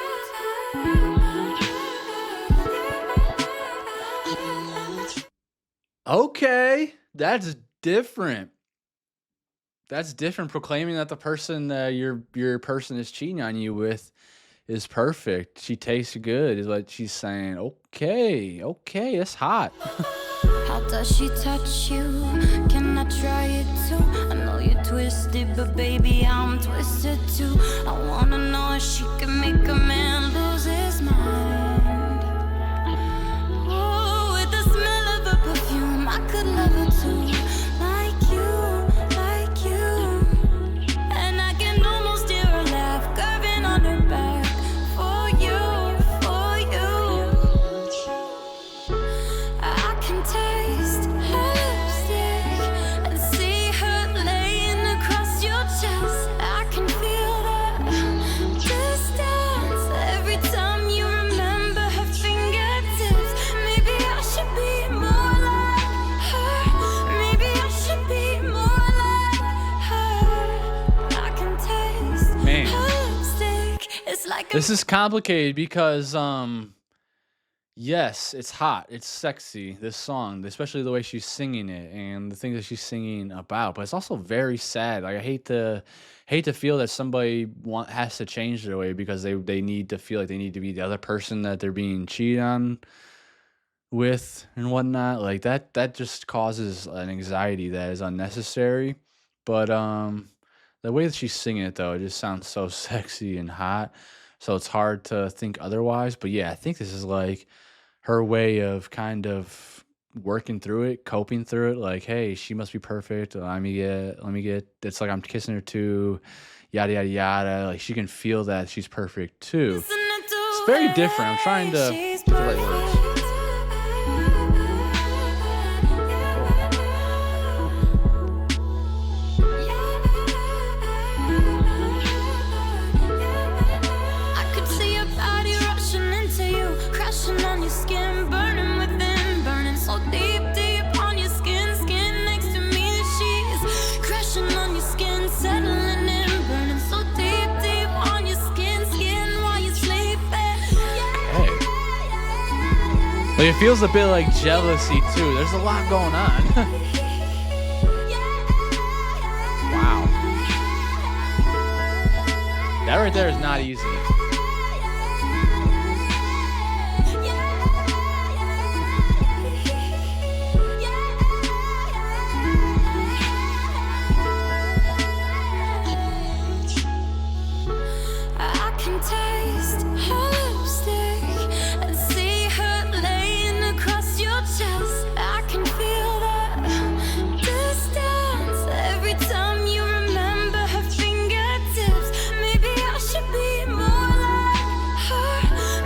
Okay, that's different. That's different. Proclaiming that the person that your person is cheating on you with is perfect. She tastes good, is what she's saying. Okay, okay, that's hot. How does she touch you? Can I try it too? I know you're twisted, but baby, I'm twisted too. I wanna know if she can make a man lose his mind. Oh, with the smell of her perfume, I could love her too. Like you. And I can almost hear her laugh, curving on her back. For you. I can taste her lipstick and see her laying across your chest. I can feel the distance every time you remember her fingertips. Maybe I should be more like her. Maybe I should be more like her. I can taste Man. her lipstick. It's like This is complicated because yes, it's hot, it's sexy, this song, especially the way she's singing it and the things that she's singing about, but it's also very sad. Like I hate to feel that somebody has to change their way because they need to feel like they need to be the other person that they're being cheated on with and whatnot. Like that just causes an anxiety that is unnecessary. But the way that she's singing it though, it just sounds so sexy and hot. So it's hard to think otherwise. But yeah, I think this is like her way of kind of working through it, coping through it. Like, hey, she must be perfect. Let me get. It's like I'm kissing her too, yada yada yada. Like she can feel that she's perfect too. It's very different. I'm trying to get the right words. I could see your body rushing into you, crashing on your skin, burning within, burning so deep, deep on your skin, skin next to me. She's crashing on your skin, settling in, burning so deep, deep on your skin, skin while you're sleeping. Hey. Like it feels a bit like jealousy too. There's a lot going on. Wow. That right there is not easy. I can taste her lipstick and see her laying across your chest. I can feel the distance every time you remember her fingertips. Maybe I should be more like her.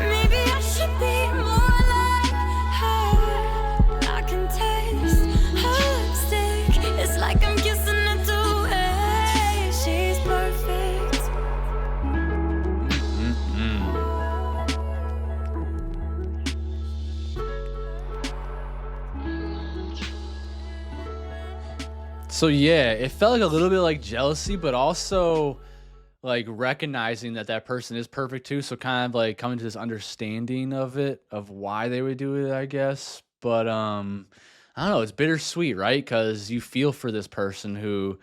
Maybe I should be more like her. I can taste her lipstick. It's like I'm kissing her too. Hey, she's perfect. So yeah, it felt like a little bit like jealousy, but also like recognizing that that person is perfect too. So kind of like coming to this understanding of it, of why they would do it, I guess. But I don't know, it's bittersweet, right? Because you feel for this person who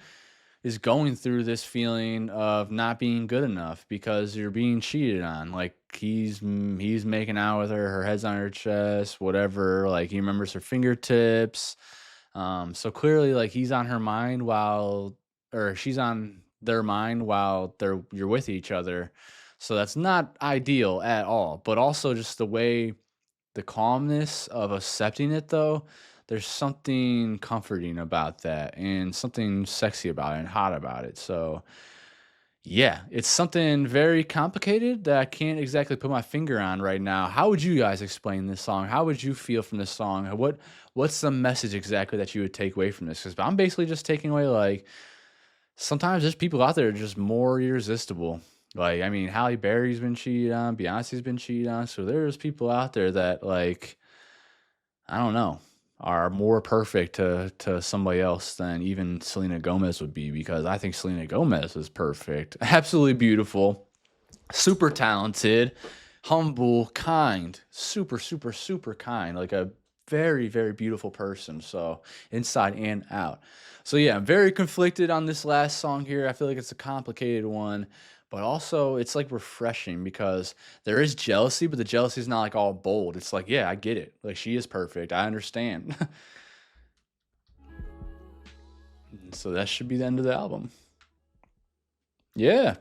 is going through this feeling of not being good enough because you're being cheated on. Like he's making out with her, her head's on her chest, whatever. Like he remembers her fingertips. So clearly, like he's on her mind while, or she's on their mind while you're with each other. So that's not ideal at all. But also just the way the calmness of accepting it though, there's something comforting about that and something sexy about it and hot about it. So yeah, it's something very complicated that I can't exactly put my finger on right now. How would you guys explain this song? How would you feel from this song? What's the message exactly that you would take away from this? Because I'm basically just taking away like sometimes there's people out there just more irresistible. Like I mean, Halle Berry's been cheated on, Beyonce's been cheated on, so there's people out there that like I don't know are more perfect to somebody else than even Selena Gomez would be because I think Selena Gomez is perfect, absolutely beautiful, super talented, humble, kind, super, super, super kind, like a very, very beautiful person. So inside and out. So yeah, I'm very conflicted on this last song here. I feel like it's a complicated one, but also it's like refreshing because there is jealousy, but the jealousy is not like all bold. It's like, yeah, I get it. Like she is perfect. I understand. So that should be the end of the album. Yeah.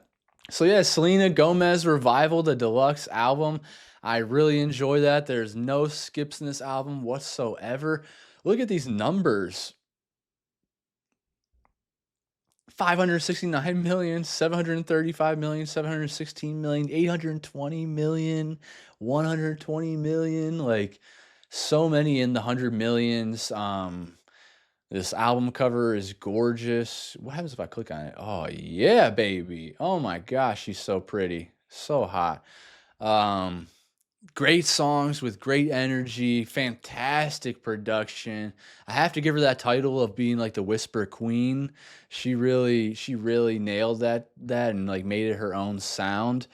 So yeah, Selena Gomez Revival, the deluxe album. I really enjoy that. There's no skips in this album whatsoever. Look at these numbers. 569,000,000, 735,000,000, 716,000,000, 820,000,000, 120,000,000, like so many in the 100 millions. This album cover is gorgeous. What happens if I click on it? Oh yeah, baby. Oh my gosh, she's so pretty. So hot. Um, Great songs with great energy, fantastic production. I have to give her that title of being like the whisper queen. She really nailed that and like made it her own sound.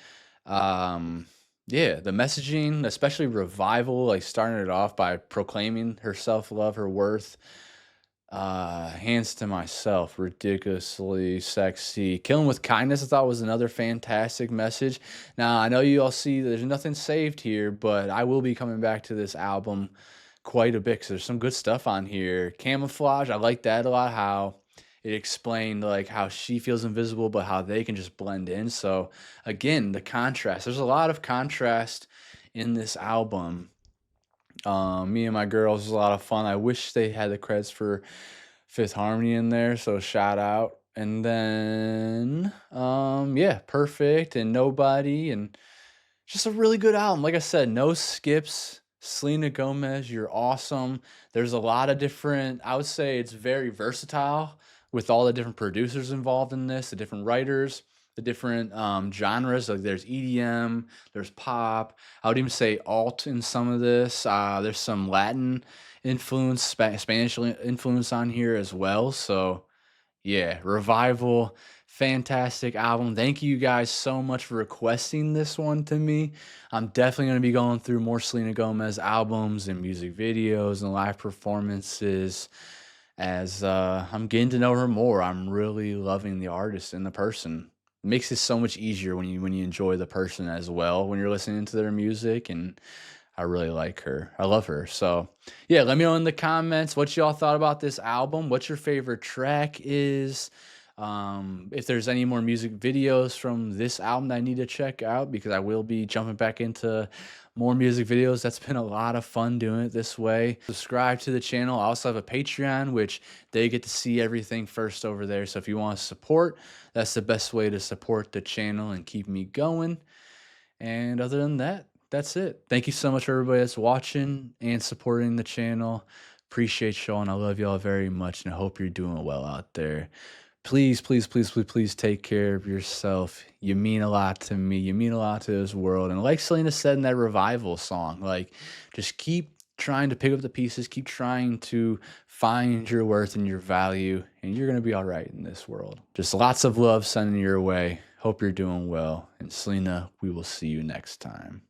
Um yeah, the messaging, especially Revival, like starting it off by proclaiming her self-love, her worth. Hands to Myself, ridiculously sexy. Killing with Kindness, I thought was another fantastic message. Now, I know you all see there's nothing saved here, but I will be coming back to this album quite a bit because there's some good stuff on here. Camouflage, I like that a lot, how it explained like how she feels invisible, but how they can just blend in. So again, the contrast. There's a lot of contrast in this album. Me and My Girls was a lot of fun. I wish they had the credits for Fifth Harmony in there, so shout out. And then, yeah, Perfect and Nobody, and just a really good album. Like I said, no skips. Selena Gomez, you're awesome. There's a lot of different, I would say it's very versatile with all the different producers involved in this, the different writers, the different genres. Like there's EDM, there's pop. I would even say alt in some of this. There's some Latin influence, Spanish influence on here as well. So yeah, Revival, fantastic album. Thank you guys so much for requesting this one to me. I'm definitely going to be going through more Selena Gomez albums and music videos and live performances as I'm getting to know her more. I'm really loving the artist and the person. It makes it so much easier when you enjoy the person as well when you're listening to their music, and I really like her. I love her. So yeah, let me know in the comments what y'all thought about this album. What your favorite track is. If there's any more music videos from this album that I need to check out, because I will be jumping back into more music videos. That's been a lot of fun doing it this way. Subscribe to the channel. I also have a Patreon, which they get to see everything first over there. So if you want to support, that's the best way to support the channel and keep me going. And other than that, that's it. Thank you so much for everybody that's watching and supporting the channel. Appreciate y'all, and I love y'all very much, and I hope you're doing well out there. Please, please, please, please, please take care of yourself. You mean a lot to me. You mean a lot to this world. And like Selena said in that Revival song, like just keep trying to pick up the pieces, keep trying to find your worth and your value, and you're going to be all right in this world. Just lots of love sending your way. Hope you're doing well. And Selena, we will see you next time.